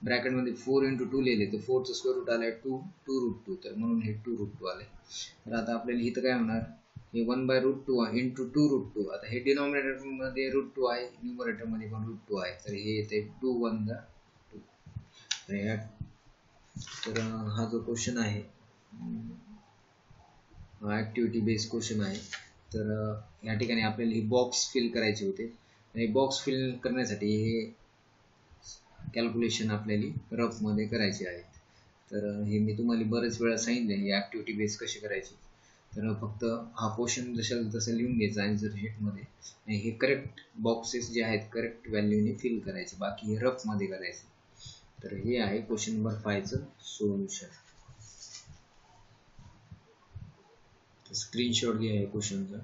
S1: ब्रॅकेट मध्ये 4 × 2 लिहिले तर 4चा स्क्वेअर रूट आलाय 2√2. तर म्हणून हे 2√2 आले. तर आता आपल्याला इथं काय होणार हे 1/√2 इंटू 2√2. आता हे डिनॉमिनेटर मध्ये √2 आहे, न्यूमरेटर मध्ये पण √2 आहे. तर हे येते 2 × 2. तर हा जो क्वेश्चन आहे हा ऍक्टिव्हिटी बेस्ड क्वेश्चन आहे. तर या ठिकाणी आपल्याला हे बॉक्स फिल करायचे होते. आणि बॉक्स फिल करण्यासाठी हे कॅल्क्युलेशन आपल्याला रफ मध्ये करायचे आहेत. तर हे मी तुम्हाला बरेच वेळा सांगितले ही ऍक्टिव्हिटी बेस्ड कशी करायची. तर फक्त हा क्वेश्चन जसं तसं लिहून घ्यायचा आन्सर शीट मध्ये आणि हे करेक्ट बॉक्सेस जे आहेत करेक्ट व्हॅल्यूने फिल करायचे, बाकी हे रफ मध्ये करायचे. तर हे आहे क्वेश्चन नंबर 5 चं सोल्युशन. स्क्रीनशॉट घ्या या क्वेश्चनचा.